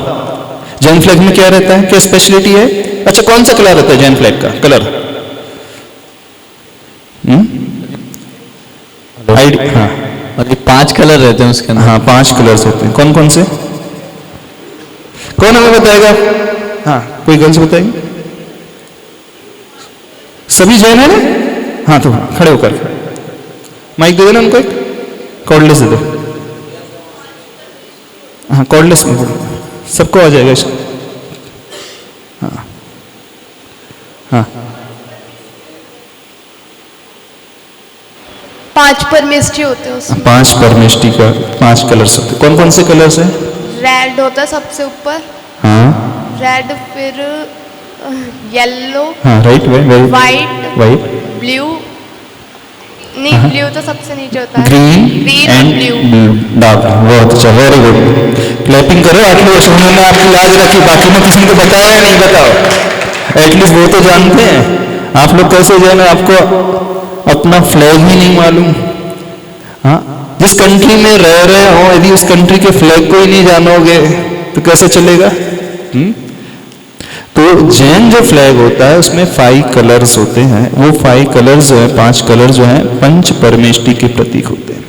जैन फ्लैग में क्या रहता है, क्या स्पेशलिटी है? अच्छा, कौन सा कलर रहता है जैन फ्लैग का? कलर हाँ, 5 कलर रहते हैं उसके अंदर। हाँ, 5 कलर्स होते हैं। कौन कौन से? कौन हमें बताएगा? हाँ, कोई गर्ल्स बताएंगे? सभी जैन है ना? हाँ, तो खड़े होकर माइक दे देना उनको, एक कॉर्डलेस दे दो। हाँ, कॉर्डलेस में सबको आ जाएगा। हाँ हाँ, 5 परमेष्ठी होते हैं उसमें। 5 परमेष्ठी का 5 कलर्स होते हैं। कौन कौन से कलर्स हैं? रेड होता है सबसे ऊपर, हाँ, रेड, फिर येलो, हाँ, राइट, वाइट, ब्लू, नहीं ब्लू तो सबसे नीचे होता है, ग्रीन एंड ब्लू। डार्क। बहुत अच्छा, वेरी गुड। क्लैपिंग करो। एटलीस्ट उन्होंने आपकी लाज रखी, बाकी में किसी को बताया या नहीं? बताओ, एटलीस्ट वो तो जानते हैं। आप लोग कैसे जाने, आपको अपना फ्लैग ही नहीं मालूम। हाँ, जिस कंट्री में रह रहे हो, यदि उस कंट्री के फ्लैग को ही नहीं जानोगे तो कैसे चलेगा? तो जैन जो फ्लैग होता है उसमें 5 कलर्स होते हैं। वो 5 कलर्स जो है, 5 कलर जो है, पंच परमेष्ठी के प्रतीक होते हैं।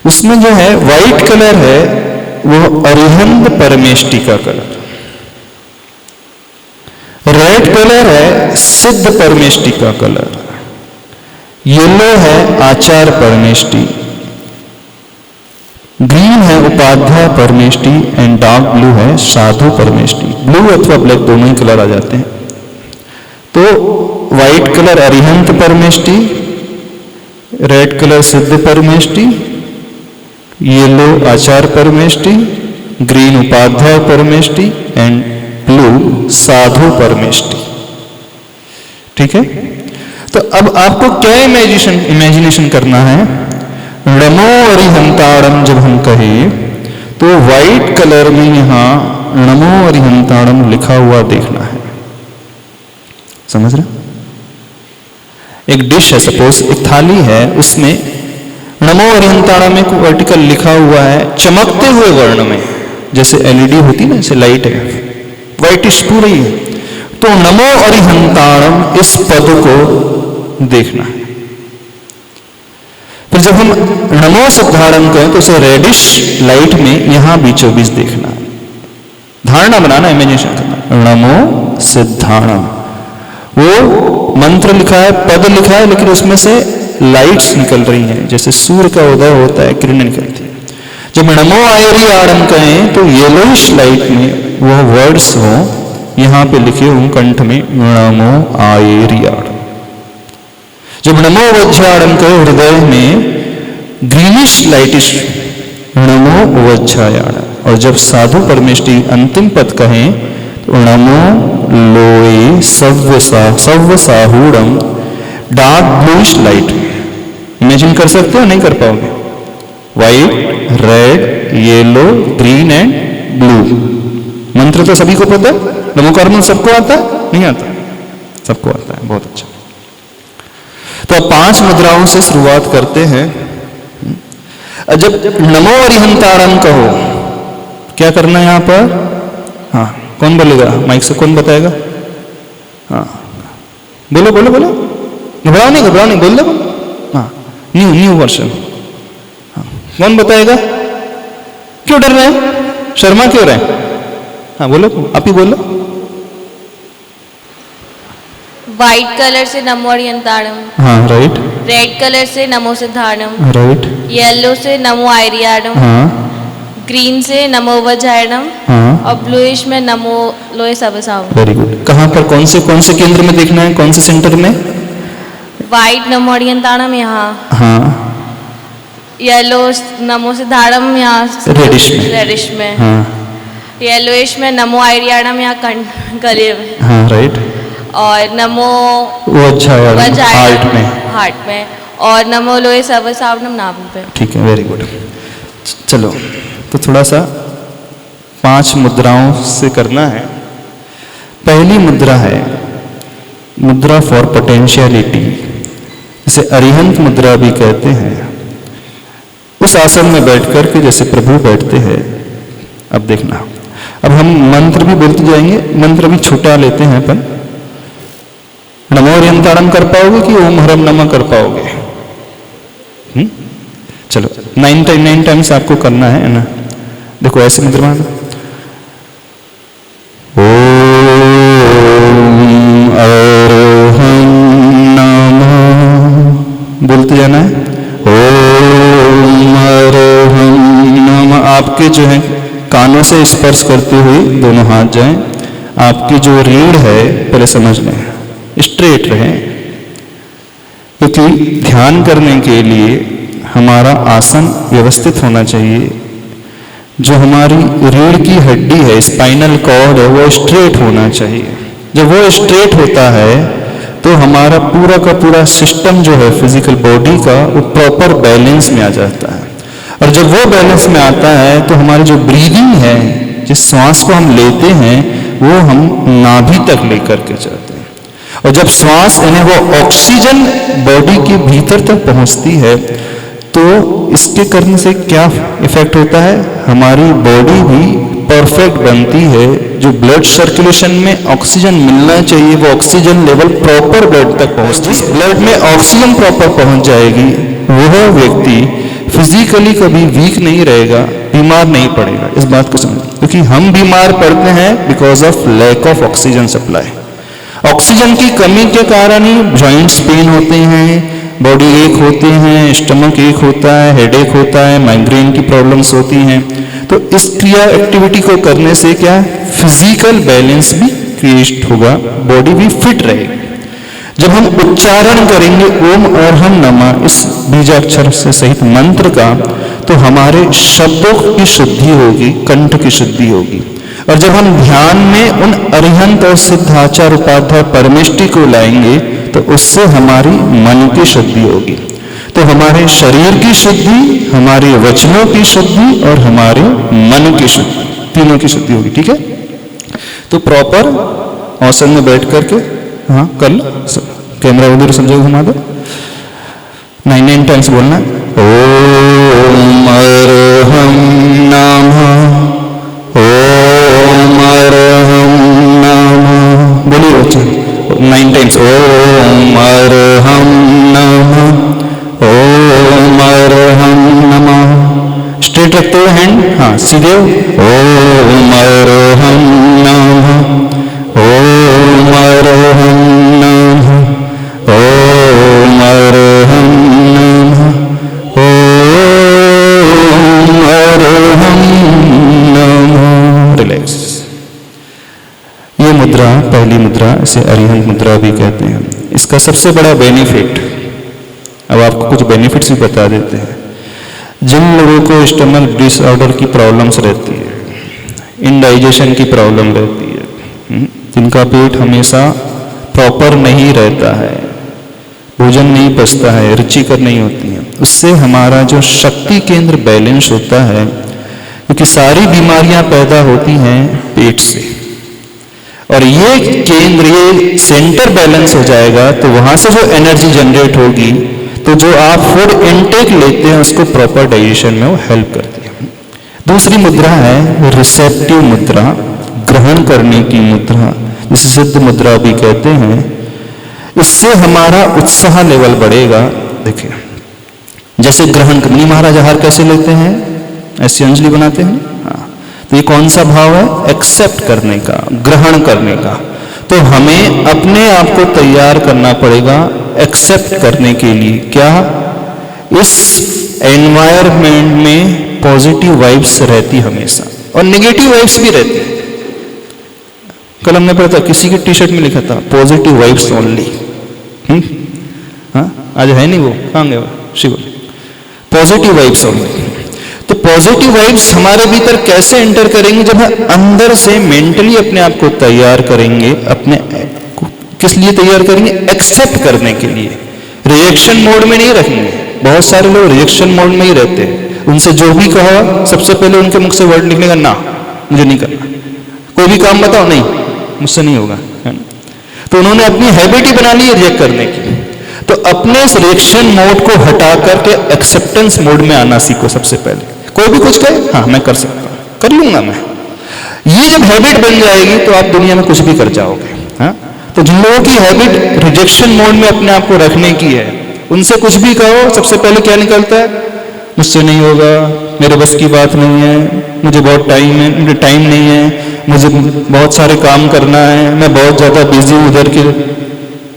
उसमें जो है व्हाइट कलर है, वो अरिहंत परमेष्टि का कलर। रेड कलर है सिद्ध परमेष्टि का कलर। येलो है आचार परमेष्टि। ग्रीन है उपाध्याय परमेष्टि एंड डार्क ब्लू है साधु परमेष्टि। ब्लू अथवा ब्लैक दोनों ही कलर आ जाते हैं। तो व्हाइट कलर अरिहंत परमेष्टि, रेड कलर सिद्ध परमेष्टि, येलो आचार परमेष्टि, ग्रीन उपाध्याय परमेष्टि एंड ब्लू साधु परमेष्टि। ठीक है, तो अब आपको क्या इमेजिनेशन करना है? नमो अरिहंताड़म जब हम कहें तो व्हाइट कलर में यहां नमो अरिहंताड़म लिखा हुआ देखना है। समझ रहे? एक डिश है, सपोज एक थाली है, उसमें नमो अरिहंताड़म में वर्टिकल लिखा हुआ है चमकते हुए वर्ण में, जैसे एलईडी होती है ना, जैसे लाइट है, व्हाइटिश पूरी है। तो नमो अरिहंताड़म इस पद को देखना है। फिर जब हम नमो सिद्धाड़म कहें तो उसे रेडिश लाइट में यहां बीचों बीच देखना है। धारणा बनाना, इमेजिनेशन करना। नमो सिद्धाड़म, वो मंत्र लिखा है, पद लिखा है, लेकिन उसमें से लाइट्स निकल रही हैं, जैसे सूर्य का उदय होता है, किरणें निकलती है। जब नमो आयरियाड़म कहें तो येलोइश लाइट में वह वर्ड्स हो, यहां पे लिखे हों कंठ में नमो आयरियाड़म। जब नमो वज्राड़म कहे हृदय में ग्रीनिश लाइटिश नमो वज्रायाड़म। और जब साधु परमेष्टि अंतिम पद कहें तो नमो लोए सव्य साहूड़म डार्क ब्लूइश लाइट। इमेजिन कर सकते हो? नहीं कर पाओगे? White, red, yellow, green and blue. मंत्र तो सभी को पता है, नमोकार सबको आता है? नहीं आता? सबको आता है, बहुत अच्छा। तो अब 5 मुद्राओं से शुरुआत करते हैं। जब नमो अरिहंताड़म कहो, क्या करना है यहां पर? हाँ, कौन बोलेगा? माइक से कौन बताएगा? हाँ, बोलो बोलो बोलो, घबराओ नहीं, बोल दो। हाँ, न्यू वर्षन। हाँ, कौन बताएगा? क्यों डर रहे हैं? शर्मा क्यों रहे हैं? हाँ बोलो, आप ही बोलो। व्हाइट कलर से नमो अरिहंताड़म। हाँ राइट। रेड कलर से नमो सिद्धाड़म। राइट। येलो से नमो आयरियाड़म। हाँ। ग्रीन से नमो वज्रायणम। हाँ। और ब्लूइश में नमो लोए सबसाहु। Very good. कहाँ पर, कौन से केंद्र में देखना है? कौन से सेंटर में? व्हाइट नमो अरिहंताड़म यहाँ। हाँ। येलो नमो सिद्धाड़म यहाँ रेडिश में। हाँ। येलोइश में नमो आयरियाड़म यहाँ गले में। हाँ राइट। और नमो वज्रायणम हार्ट में। और नमो लोए सबसाहु नाभि पे। ठीक है, वेरी गुड। चलो, तो थोड़ा सा 5 मुद्राओं से करना है। पहली मुद्रा है मुद्रा फॉर पोटेंशियलिटी, इसे अरिहंत मुद्रा भी कहते हैं। उस आसन में बैठकर के जैसे प्रभु बैठते हैं। अब देखना, अब हम मंत्र भी बोलते जाएंगे, मंत्र भी छोटा लेते हैं अपन। नमो अरिहंताड़म कर पाओगे कि ओम हरम नमः कर पाओगे? चलो 9 टाइम्स आपको करना है ना। देखो ऐसे मुद्रा में ओम अरहं नमः बोलते जाना है। ओम अरहं नमः। आपके जो है कानों से स्पर्श करते हुए दोनों हाथ जाएं। आपकी जो रीढ़ है पहले समझ लें, स्ट्रेट रहे, क्योंकि ध्यान करने के लिए हमारा आसन व्यवस्थित होना चाहिए। जो हमारी रीढ़ की हड्डी है, स्पाइनल कॉर्ड है, वो स्ट्रेट होना चाहिए। जब वो स्ट्रेट होता है तो हमारा पूरा का पूरा सिस्टम जो है फिजिकल बॉडी का, वो प्रॉपर बैलेंस में आ जाता है। और जब वो बैलेंस में आता है तो हमारी जो ब्रीदिंग है, जिस श्वास को हम लेते हैं, वो हम नाभि तक लेकर के चलते हैं। और जब श्वास यानी वो ऑक्सीजन बॉडी के भीतर तक पहुंचती है तो इसके करने से क्या इफेक्ट होता है? हमारी बॉडी भी परफेक्ट बनती है। जो ब्लड सर्कुलेशन में ऑक्सीजन मिलना चाहिए, वो ऑक्सीजन लेवल प्रॉपर ब्लड तक पहुंचती है। ब्लड में ऑक्सीजन प्रॉपर पहुंच जाएगी, वह व्यक्ति फिजिकली कभी वीक नहीं रहेगा, बीमार नहीं पड़ेगा, इस बात को समझ, क्योंकि हम बीमार पड़ते हैं because of lack of oxygen supply. Oxygen की कमी के कारण ही जॉइंट्स पेन होते हैं, बॉडी एक होते हैं, स्टमक एक होता है, हेडेक होता है, माइग्रेन की प्रॉब्लम्स होती हैं। तो इस क्रिया एक्टिविटी को करने से क्या फिजिकल बैलेंस भी क्रिएट होगा, बॉडी भी फिट रहेगी। जब हम उच्चारण करेंगे ओम और हम नमः इस बीजाक्षर से सहित मंत्र का, तो हमारे शब्दों की शुद्धि होगी, कंठ की शुद्धि होगी। और जब हम ध्यान में उन अरिहंत और सिद्धाचार उपाध्याय परमेष्टि को लाएंगे, तो उससे हमारी मन की शुद्धि होगी। तो हमारे शरीर की शुद्धि, हमारे वचनों की शुद्धि और हमारे मन की शुद्धि, तीनों की शुद्धि होगी। ठीक है, तो प्रॉपर आसन में बैठ करके, हाँ कल कैमरा उधर समझो घुमा दो, 9 टाइम्स बोलना, ओम अरहम नमः, ओम अरहम नमः, बोलिए बच्चे 9 टाइम्स, ओम अरहम नमः, ओम अरहम नमः। स्ट्रेट रखते हुए हैंड, हाँ सीधे, ओम अरहम नमः, ओम अरहम नमः, ओम अरहम नमः, ओम अरहम नमः। रिलैक्स। ये मुद्रा, पहली मुद्रा, इसे अरिहंत मुद्रा भी कहते हैं। इसका सबसे बड़ा बेनिफिट, अब आपको कुछ बेनिफिट्स भी बता देते हैं। जिन लोगों को स्टमक डिसऑर्डर की प्रॉब्लम्स रहती है, इंडाइजेशन की प्रॉब्लम रहती है, जिनका पेट हमेशा प्रॉपर नहीं रहता है, भोजन नहीं पचता है, रुचिकर नहीं होती है, उससे हमारा जो शक्ति केंद्र बैलेंस होता है, क्योंकि सारी बीमारियां पैदा होती हैं पेट से, और ये केंद्र, ये सेंटर बैलेंस हो जाएगा, तो वहां से जो एनर्जी जनरेट होगी, तो जो आप फूड इनटेक लेते हैं उसको प्रॉपर डाइजेशन में वो हेल्प करती है। दूसरी मुद्रा है रिसेप्टिव मुद्रा, ग्रहण करने की मुद्रा, जिसे सिद्ध मुद्रा भी कहते हैं। इससे हमारा उत्साह लेवल बढ़ेगा। देखिए, जैसे ग्रहण करनी, महाराज आहार कैसे लेते हैं, ऐसी अंजलि बनाते हैं, हाँ, तो ये कौन सा भाव है, एक्सेप्ट करने का, ग्रहण करने का। तो हमें अपने आप को तैयार करना पड़ेगा एक्सेप्ट करने के लिए। क्या, इस एनवायरनमेंट में पॉजिटिव वाइब्स रहती हमेशा और नेगेटिव वाइब्स भी रहती है। कल हमने पढ़ा था, किसी की टी शर्ट में लिखा था पॉजिटिव वाइब्स ओनली। हाँ, आज है नहीं वो, कहाँ गए शिव, पॉजिटिव वाइब्स ओनली। तो पॉजिटिव वाइब्स हमारे भीतर कैसे एंटर करेंगे, जब हम अंदर से मेंटली अपने आप को तैयार करेंगे। अपने किस लिए तैयार करेंगे, एक्सेप्ट करने के लिए। रिएक्शन मोड में नहीं रखेंगे। बहुत सारे लोग रिएक्शन मोड में ही रहते हैं, उनसे जो भी कहो सबसे पहले उनके मुख से वर्ड निकलेगा, ना मुझे नहीं करना, कोई भी काम बताओ, नहीं मुझसे नहीं होगा, है ना। तो उन्होंने अपनी हैबिट ही बना ली है रिएक्ट करने की। तो अपने इस रिएक्शन मोड को हटा करके एक्सेप्टेंस मोड में आना सीखो सबसे पहले। कोई भी कुछ कहे, हाँ मैं कर सकता हूँ, कर लूंगा मैं। ये जब हैबिट बन जाएगी तो आप दुनिया में कुछ भी कर जाओगे। हाँ, तो जिन लोगों की हैबिट रिजेक्शन मोड में अपने आप को रखने की है, उनसे कुछ भी कहो, सबसे पहले क्या निकलता है, मुझसे नहीं होगा, मेरे बस की बात नहीं है, मुझे बहुत टाइम है, मुझे टाइम नहीं है, मुझे बहुत सारे काम करना है, मैं बहुत ज्यादा बिजी हूं उधर के।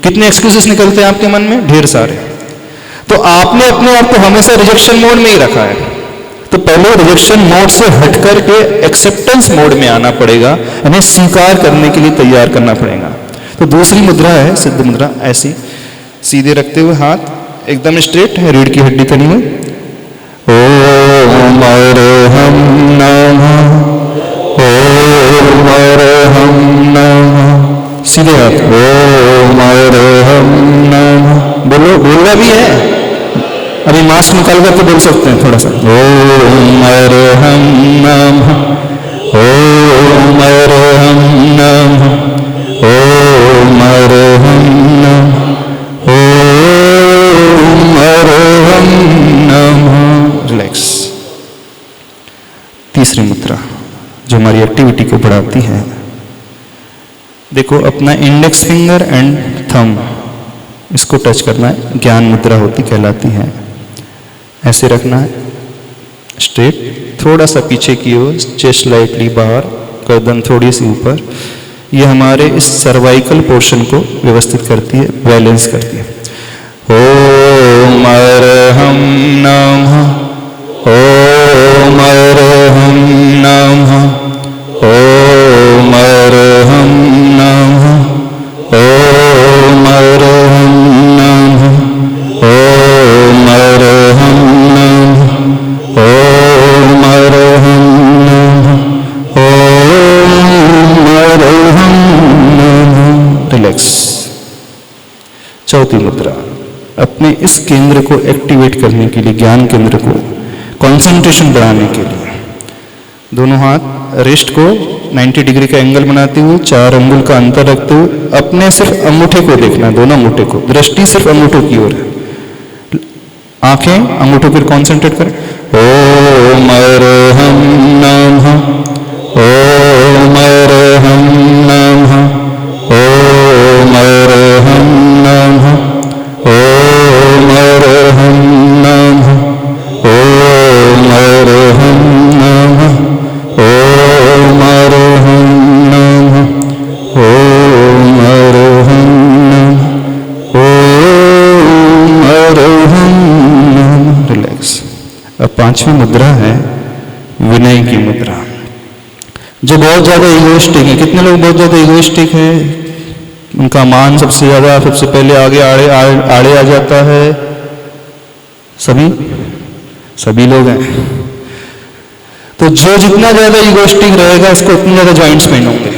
कितने एक्सक्यूजेस निकलते हैं आपके मन में, ढेर सारे। तो आपने अपने आप को हमेशा रिजेक्शन मोड में ही रखा है। तो पहले रिजेक्शन मोड से हट करके एक्सेप्टेंस मोड में आना पड़ेगा, यानी स्वीकार करने के लिए तैयार करना पड़ेगा। तो दूसरी मुद्रा है सिद्ध मुद्रा, ऐसी सीधे रखते हुए हाथ एकदम स्ट्रेट है, रीढ़ की हड्डी तनी हुई, ओम अरहम नमः, ओम अरहम नमः, सीधे हाथ, ओम अरहम नमः। बोलो, बोलना भी है, अभी मास्क निकाल करके बोल सकते हैं थोड़ा सा, ओम अरहम नमः, ओम अरहम नमः, ओम अरहम नमः, ओम अरहम नमः। रिलैक्स। तीसरी मुद्रा जो हमारी एक्टिविटी को बढ़ाती है, देखो अपना इंडेक्स फिंगर एंड थंब इसको टच करना है, ज्ञान मुद्रा होती कहलाती है। ऐसे रखना है स्ट्रेट, थोड़ा सा पीछे की ओर, चेस्ट लाइटली बाहर, गर्दन थोड़ी सी ऊपर। ये हमारे इस सर्वाइकल पोर्शन को व्यवस्थित करती है, बैलेंस करती है। ओम अर्हं नमः, ओम अर्हं नमः, ओम अर्हं नमः, ओम अर्हं नमः, ओम अर्हं नमः, ओम अर्हं नमः, ओम अर्हं नमः। रिलैक्स। चौथी मुद्रा, अपने इस केंद्र को एक्टिवेट करने के लिए, ज्ञान केंद्र को कंसंट्रेशन बढ़ाने के लिए, दोनों हाथ रिस्ट को 90 डिग्री का एंगल बनाते हुए, 4 अंगुल का अंतर रखते हुए अपने सिर्फ अंगूठे को देखना, दोनों अंगूठे को, दृष्टि सिर्फ अंगूठों की ओर है। आंखें अंगूठों पर कॉन्सेंट्रेट करें। ओम अर्हं नमः, ओम अर्हं नमः, ओम अर्हं नमः, ओम अर्हं नमः, ओम अर्हं नमः, ओम अर्हं नमः, ओम अर्हं नमः, ओम अर्हं नमः। रिलैक्स। अब पांचवी मुद्रा है विनय की मुद्रा, जो बहुत ज्यादा इगोइस्टिक है। कितने लोग बहुत ज्यादा इगोइस्टिक है? उनका मान सबसे ज्यादा, सबसे पहले आगे आड़े आ जाता है। सभी लोग हैं। तो जो जितना ज्यादा इगोइस्टिक रहेगा, उसको उतने ज्यादा जॉइंट्स पेन होंगे।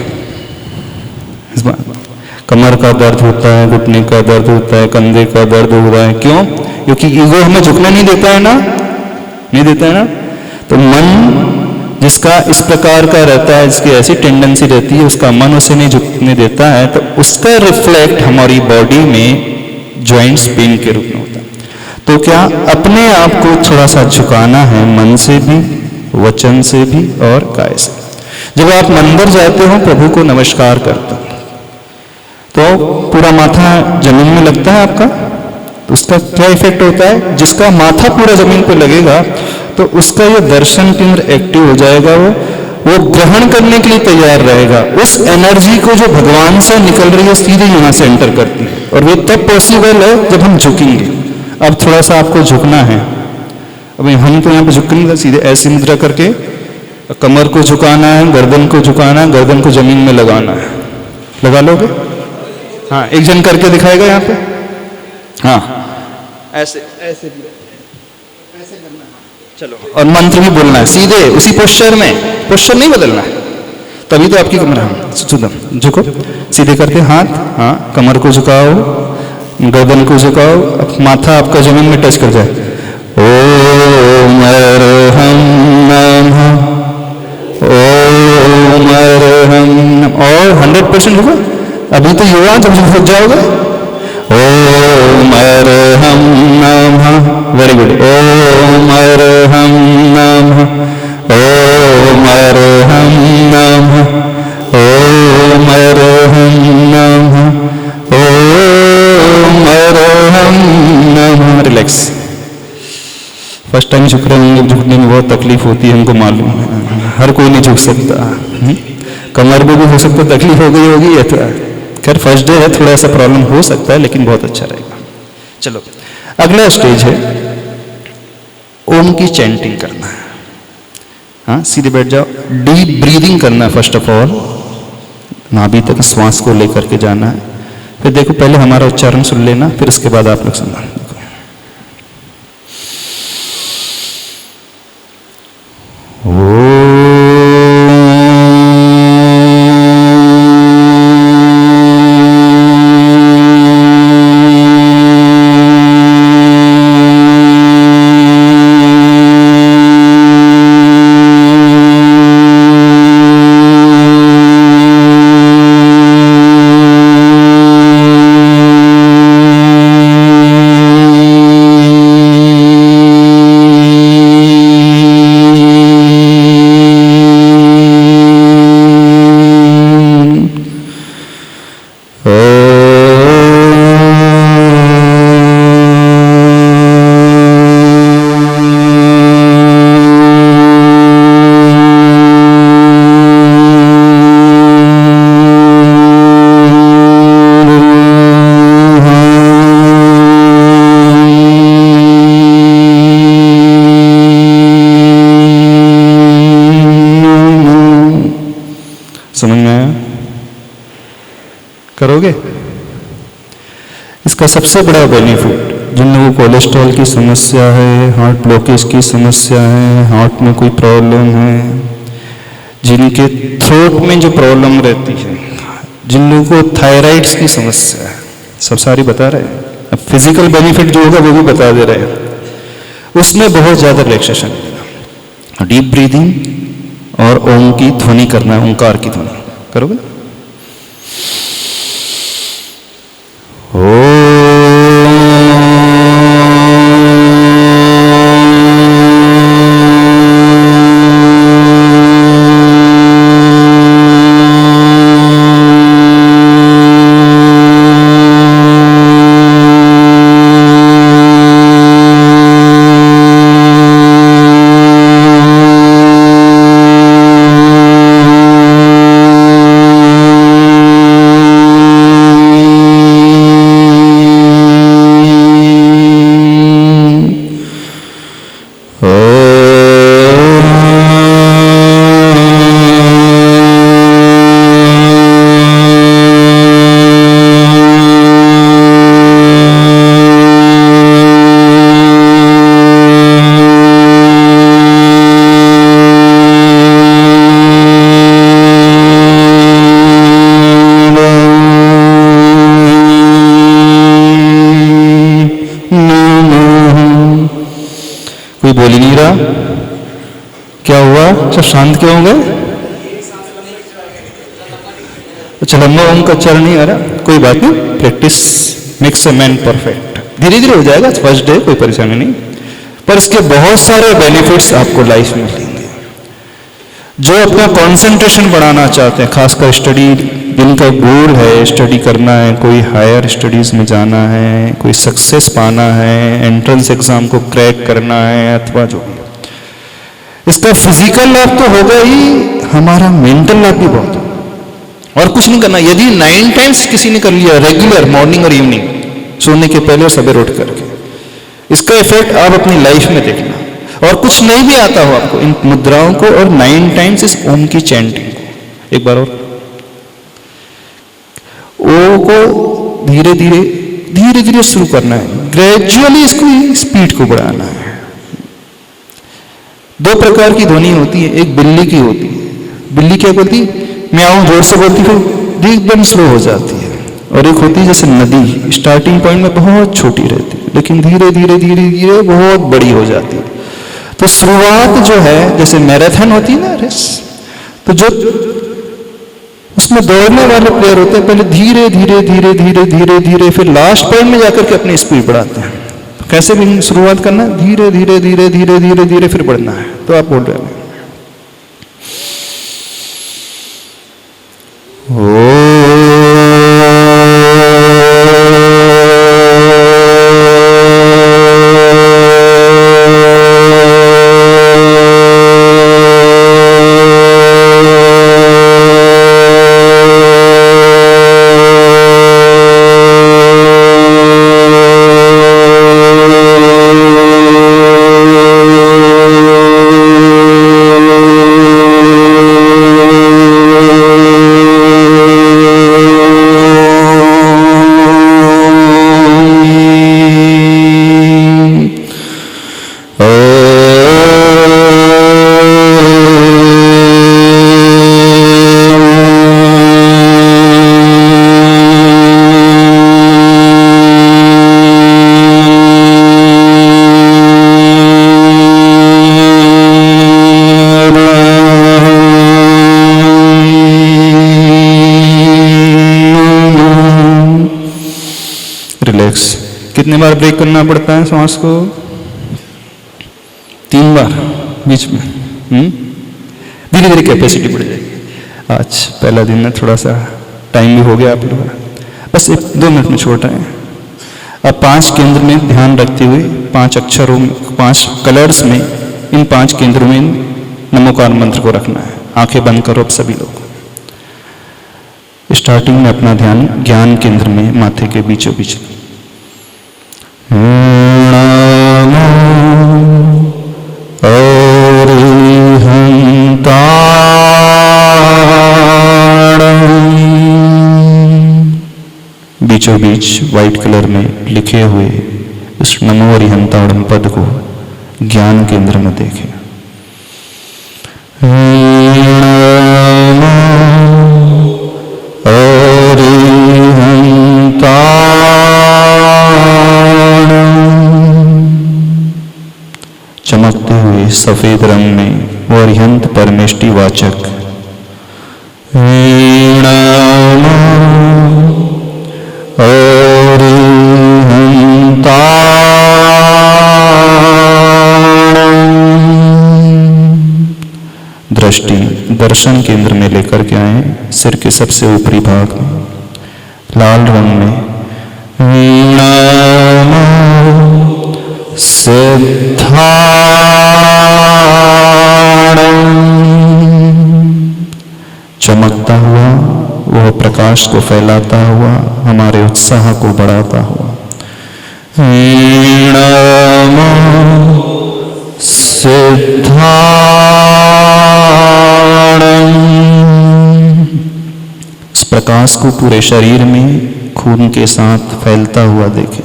कमर का दर्द होता है, घुटने का दर्द होता है, कंधे का दर्द हो रहा है। क्यों? क्योंकि ईगो हमें झुकने नहीं देता है ना, नहीं देता है ना। तो मन जिसका इस प्रकार का रहता है, जिसकी ऐसी टेंडेंसी रहती है, उसका मन उसे नहीं झुकने देता है, तो उसका रिफ्लेक्ट हमारी बॉडी में जॉइंट्स पेन के रूप में होता है। तो क्या अपने आप को थोड़ा सा झुकाना है, मन से भी, वचन से भी और काय से। जब आप मंदिर जाते हो, प्रभु को नमस्कार करते हो, तो पूरा माथा जमीन में लगता है आपका। तो उसका क्या इफेक्ट होता है? जिसका माथा पूरा जमीन पर लगेगा, तो उसका ये दर्शन केंद्र एक्टिव हो जाएगा। वो ग्रहण करने के लिए तैयार रहेगा। उस एनर्जी को जो भगवान से निकल रही है, सीधे यहाँ से एंटर करती है। और वो तब पॉसिबल है जब हम झुकेंगे। अब थोड़ा सा आपको झुकना है। अभी हम तो यहाँ पे झुक नहीं, सीधे ऐसी मुद्रा करके कमर को झुकाना है, गर्दन को झुकाना है, गर्दन को जमीन में लगाना है। लगा लोगे? हाँ, एक जन करके दिखाएगा यहाँ पे। हाँ, ऐसे ऐसे करना है। चलो, और मंत्र भी बोलना है सीधे उसी पोस्चर में, पोस्चर नहीं बदलना है। तभी तो आपकी कमर, सुधम झुको, सीधे करके हाथ, हाँ, कमर को झुकाओ, गर्दन को झुकाओ, माथा आपका जमीन में टच कर जाए। ओम अर्हं नमः, ओम अर्हं नमः। और 100% झुको। अभी तो युवा, जब झुक जाओगे। ओम अर्हं नमः। Very good. ओम अर्हं नमः, ओम अर्हं नमः, ओम अर्हं नमः, ओम अर्हं नमः। रिलैक्स। फर्स्ट टाइम झुक रहे होंगे, झुकने में बहुत तकलीफ होती है, हमको मालूम है। हर कोई नहीं झुक सकता। कमर में भी हो सकता, तकलीफ हो गई होगी। ये तो खैर फर्स्ट डे है, थोड़ा सा प्रॉब्लम हो सकता है, लेकिन बहुत अच्छा रहेगा। चलो, अगला स्टेज है ओम की चैंटिंग करना है। हाँ, सीधे बैठ जाओ। डीप ब्रीदिंग करना है। फर्स्ट ऑफ ऑल नाभि तक श्वास को लेकर के जाना है। फिर देखो, पहले हमारा उच्चारण सुन लेना, फिर उसके बाद आप लोग सुनना। समझ में आया? करोगे? इसका सबसे बड़ा बेनिफिट, जिन लोगों को कोलेस्ट्रॉल की समस्या है, हार्ट ब्लॉकेज की समस्या है, हार्ट में कोई प्रॉब्लम है, जिनके थ्रोट में जो प्रॉब्लम रहती है, जिन लोगों को थायराइड्स की समस्या है, सब सारी बता रहे हैं। अब फिजिकल बेनिफिट जो होगा वो भी बता दे रहे हैं। उसमें बहुत ज़्यादा रिलैक्सेशन है। डीप ब्रीदिंग और ओम की ध्वनि करना है, ओंकार की ध्वनि करोगे? बोल ही नहीं रहा, क्या हुआ? सब शांत क्यों हो गए? अच्छा, लंबा ओम का उच्चारण नहीं आ रहा, कोई बात नहीं, practice makes a man perfect. धीरे धीरे हो जाएगा, फर्स्ट डे कोई परेशानी नहीं, पर इसके बहुत सारे बेनिफिट्स आपको लाइफ में मिलेंगे। जो अपना कंसंट्रेशन बढ़ाना चाहते हैं, खासकर स्टडी, जिनका गोल है स्टडी करना है, कोई हायर स्टडीज में जाना है, कोई सक्सेस पाना है, एंट्रेंस एग्जाम को क्रैक करना है, अथवा जो भी, इसका फिजिकल लाभ तो होगा ही, हमारा मेंटल लाभ भी बहुत होगा। और कुछ नहीं करना, यदि 9 टाइम्स किसी ने कर लिया रेगुलर, मॉर्निंग और इवनिंग, सोने के पहले और सवेरे उठ करके, इसका इफेक्ट आप अपनी लाइफ में देखना। और कुछ नहीं भी आता हो आपको, इन मुद्राओं को और 9 टाइम्स इस ओम की चैंटिंग को, एक बार और ओ को धीरे धीरे शुरू करना है, ग्रेजुअली इसको स्पीड को बढ़ाना है। 2 प्रकार की ध्वनि होती है, एक बिल्ली की होती है, बिल्ली क्या बोलती है? म्याऊं जोर से बोलती है, फिर एकदम स्लो हो जाती है। और एक होती है जैसे नदी, स्टार्टिंग पॉइंट में बहुत छोटी रहती है, लेकिन धीरे धीरे बहुत बड़ी हो जाती है। तो शुरुआत जो है, जैसे मैराथन होती है ना रेस, तो जो उसमें दौड़ने वाले प्लेयर होते हैं, पहले धीरे, फिर लास्ट पॉइंट में जाकर के अपनी स्पीड बढ़ाते हैं। तो कैसे भी शुरुआत करना है, धीरे फिर बढ़ना है। तो आप बोल रहे हैं कितने बार ब्रेक करना पड़ता है सांस को? 3 बार बीच में। धीरे धीरे कैपेसिटी बढ़ जाएगी। आज पहला दिन है, थोड़ा सा टाइम भी हो गया आप लोग, बस 1-2 मिनट में छोड़ रहे हैं। अब 5 केंद्र में ध्यान रखते हुए 5 अक्षरों में, 5 कलर्स में, इन 5 केंद्रों में नमोकार मंत्र को रखना है। आंखें बंद करो अब सभी लोग। स्टार्टिंग में अपना ध्यान ज्ञान केंद्र में, माथे के बीचों बीच। बीचों बीच व्हाइट कलर में लिखे हुए इस नमो अरिहंताणम पद को ज्ञान केंद्र में देखें। चमकते हुए सफेद रंग में वो अरिहंत परमेष्टि वाचक दृष्टि दर्शन केंद्र में लेकर के आए, सिर के सबसे ऊपरी भाग में लाल रंग में चमकता हुआ वह प्रकाश को फैलाता हुआ हमारे उत्साह को बढ़ाता हुआ इस प्रकाश को पूरे शरीर में खून के साथ फैलता हुआ देखें।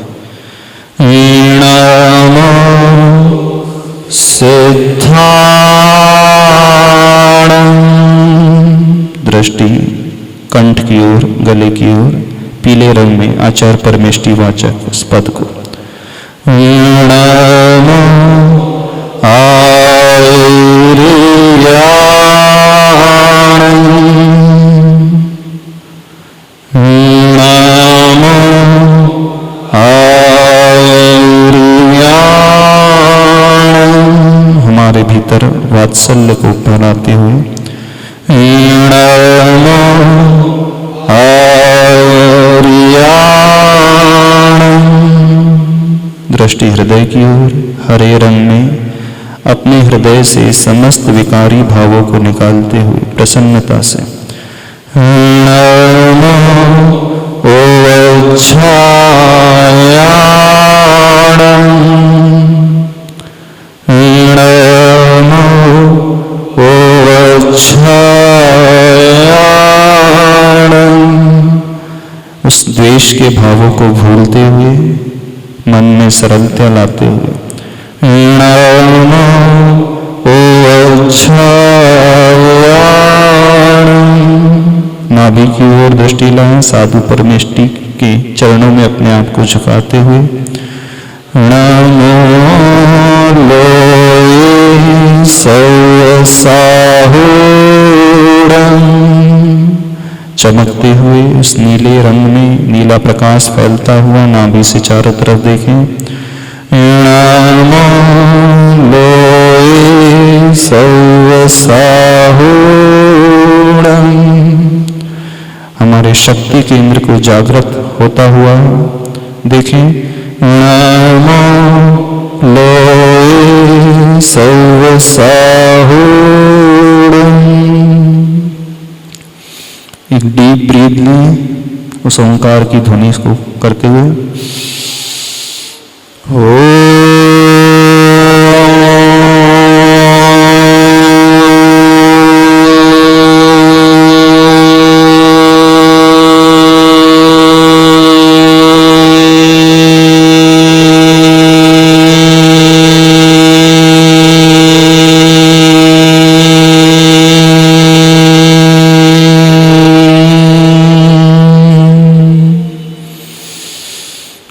दृष्टि कंठ की ओर, गले की ओर पीले रंग में आचार्य परमेष्टि वाचक उस पद को हमारे भीतर वात्सल्य को फैलाते हुए दृष्टि हृदय की ओर हरे रंग में अपने हृदय से समस्त विकारी भावों को निकालते हुए प्रसन्नता से उस द्वेष के भावों को भूलते हुए मन में सरलता लाते हुए नाभि की ओर दृष्टि लाएं, साधु परमेष्टि के चरणों में अपने आप को झुकाते हुए नमो लोये सौसाहुडं। चमकते हुए उस नीले रंग में नीला प्रकाश फैलता हुआ नाभि से चारों तरफ देखें। नमो लोये सौसाहुडं। हमारे शक्ति केंद्र को जागृत होता हुआ देखें। नमो लोये सौसाहुडं। एक डीप ब्रीथ लें उस ओंकार की ध्वनि को करते हुए।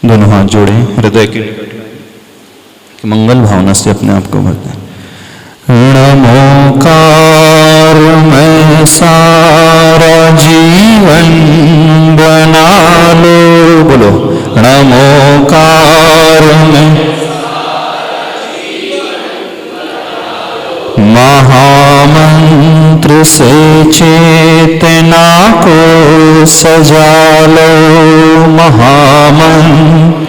दोनों हाथ जोड़े हृदय के मंगल भावना से अपने आप को भरते हैं। नमोकार में सारा जीवन बना लो, बोलो नमोकार में महामंत्र से चेतना को सजा लो, महामंत्र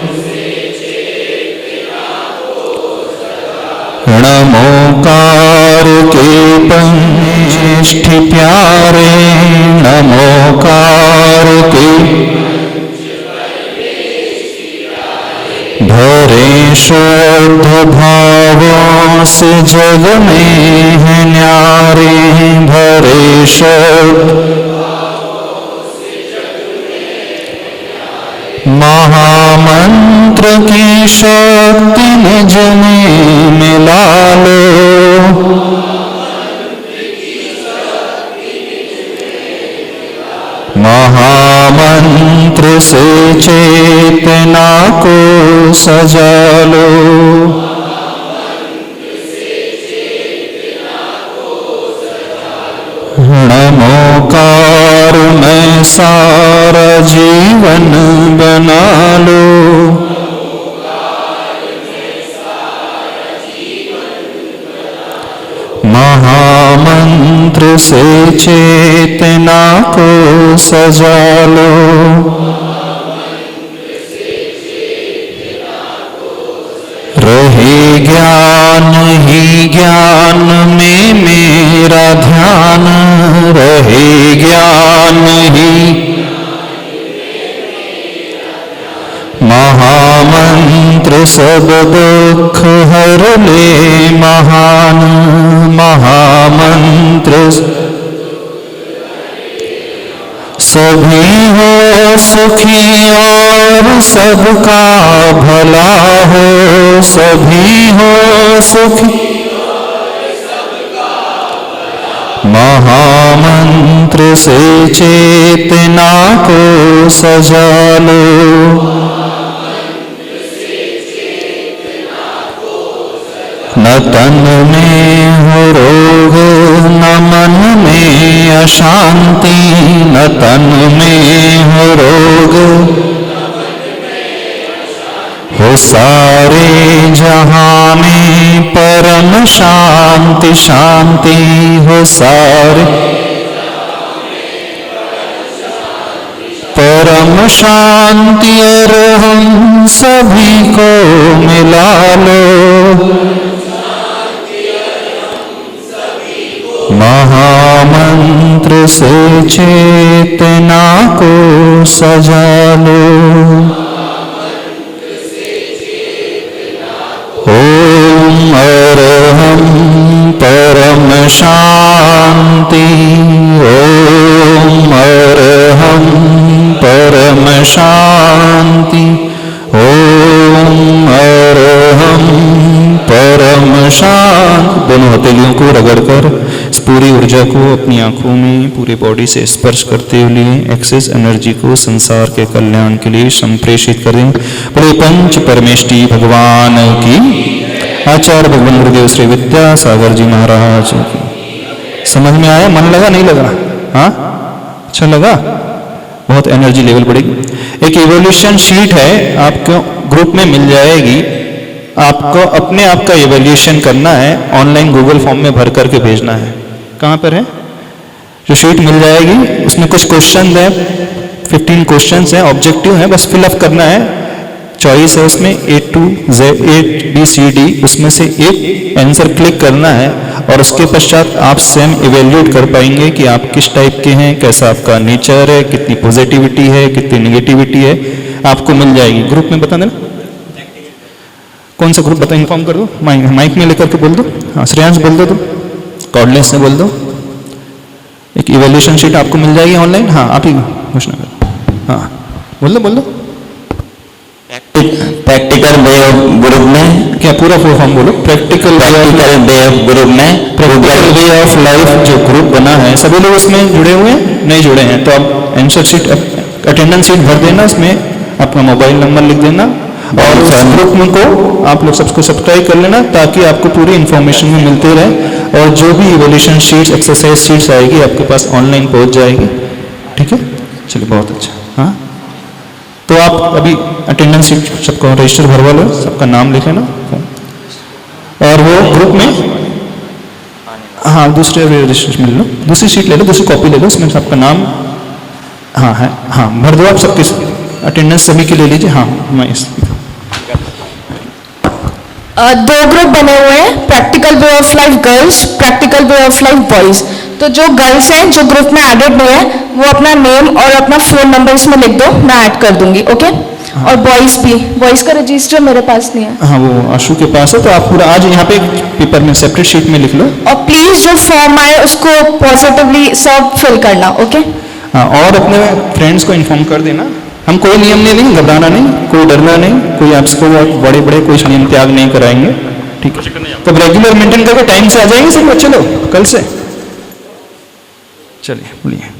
नमोकार के पंच प्यारे, नमोकार के भरे शुद्ध भावों से जग में है न्यारे, भरे शुद्ध महामंत्र की शक्ति निज में मिला लो। महामंत्र से चेतना को सजा लो। नमोकार में सारा जीवन बना लो। महामंत्र से चेतना को सजा लो। रहे ज्ञान ही ज्ञान में मेरा ध्यान, रहे ज्ञान ही। महामंत्र सब दुख हर ले महान, महामंत्र सभी हो सुखी और सबका भला हो, सभी हो सुखी। महामंत्र से चेतना को सजा लो। न तन में हो रोग न मन में अशांति, न तन में हो रोग हो सारे जहां में परम शांति, शांति हो सारे परम शांति। और हम सभी को मिला लो। महामंत्र से चेतना को सजा लो। ओम अरहं परम शांति, ओम अरहं परम शांति, ओम अरहं परम शांति। दोनों हथेलियों को रगड़कर इस पूरी ऊर्जा को अपनी आंखों में पूरे बॉडी से स्पर्श करते हुए एक्सेस एनर्जी को संसार के कल्याण के लिए संप्रेषित करें। बड़े पंच परमेष्टि भगवान की, आचार्य भगवान गुरुदेव श्री विद्यासागर जी महाराज की। समझ में आया? मन लगा नहीं लगा? हाँ, अच्छा लगा? बहुत एनर्जी लेवल बढ़ेगी। एक इवोल्यूशन शीट है, आपको ग्रुप में मिल जाएगी। आपको अपने आप का इवैल्यूएशन करना है, ऑनलाइन गूगल फॉर्म में भर करके भेजना है। कहाँ पर है? जो शीट मिल जाएगी उसमें कुछ क्वेश्चन है, 15 क्वेश्चन है, ऑब्जेक्टिव है, बस फिलअप करना है। चॉइस है उसमें A to Z, A B C D, उसमें से एक आंसर क्लिक करना है और उसके पश्चात आप स्वयं इवेल्यूएट कर पाएंगे कि आप किस टाइप के हैं, कैसा आपका नेचर है, कितनी पॉजिटिविटी है, कितनी नेगेटिविटी है, आपको मिल जाएगी। ग्रुप में बता देना कौन सा ग्रुप, बता, इन्फॉर्म कर दो, माइक में लेकर के बोल दो। हाँ, श्रेयांश बोल दो, तुम कॉर्डलेस से बोल दो। एक इवैल्यूएशन शीट आपको मिल जाएगी ऑनलाइन। हाँ, आप ही घोषणा करो। हाँ, बोल दो। प्रैक्टिकल वे ऑफ ग्रुप में क्या पूरा फुल फॉर्म बोलो? प्रैक्टिकल वे ऑफ ग्रुप में, प्रैक्टिकल वे ऑफ लाइफ जो ग्रुप बना है, सभी लोग उसमें जुड़े हुए हैं? नहीं जुड़े हैं तो आप आंसर शीट, अटेंडेंस शीट भर देना, उसमें अपना मोबाइल नंबर लिख देना और उस ग्रुप में को आप लोग सबको सब्सक्राइब कर लेना ताकि आपको पूरी इंफॉर्मेशन में मिलती रहे और जो भी इवोल्यूशन शीट्स, एक्सरसाइज शीट्स आएगी आपके पास ऑनलाइन पहुंच जाएगी। ठीक है, चलिए, बहुत अच्छा। हाँ, तो आप अभी अटेंडेंस शीट सबको रजिस्टर भरवा लो, सबका नाम लिख लेना और वो ग्रुप में, हाँ, दूसरे रजिस्टर मिल लो, दूसरी शीट ले लो, दूसरी कॉपी ले लो, उसमें सबका नाम, हाँ है, हाँ, भर दो आप सबके, अटेंडेंस सभी के ले लीजिए। हाँ, मैं इस दो ग्रुप बने हुए हैं, practical way of life girls, practical way of life boys. तो जो गर्ल्स हैं जो ग्रुप में एडेड नहीं है वो अपना नेम और अपना फोन नंबर इसमें लिख दो, मैं ऐड कर दूंगी। ओके? हाँ। और बॉयज भी, बॉयज का रजिस्टर मेरे पास नहीं है। हाँ, वो आशु के पास है, तो आप पूरा आज यहाँ पे पेपर में सेपरेट शीट में लिख लो और प्लीज जो फॉर्म आए उसको पॉजिटिवली सब फिल करना। ओके? हाँ, और अपने फ्रेंड्स को इन्फॉर्म कर देना हम कोई नियम नहीं, घबराना नहीं, कोई डरना नहीं, कोई आपको बड़े बड़े कोई नियम त्याग नहीं कराएंगे, ठीक है। तो रेगुलर मेंटेन करके टाइम से आ जाएंगे सब बच्चे लोग कल से। चलिए बोलिए।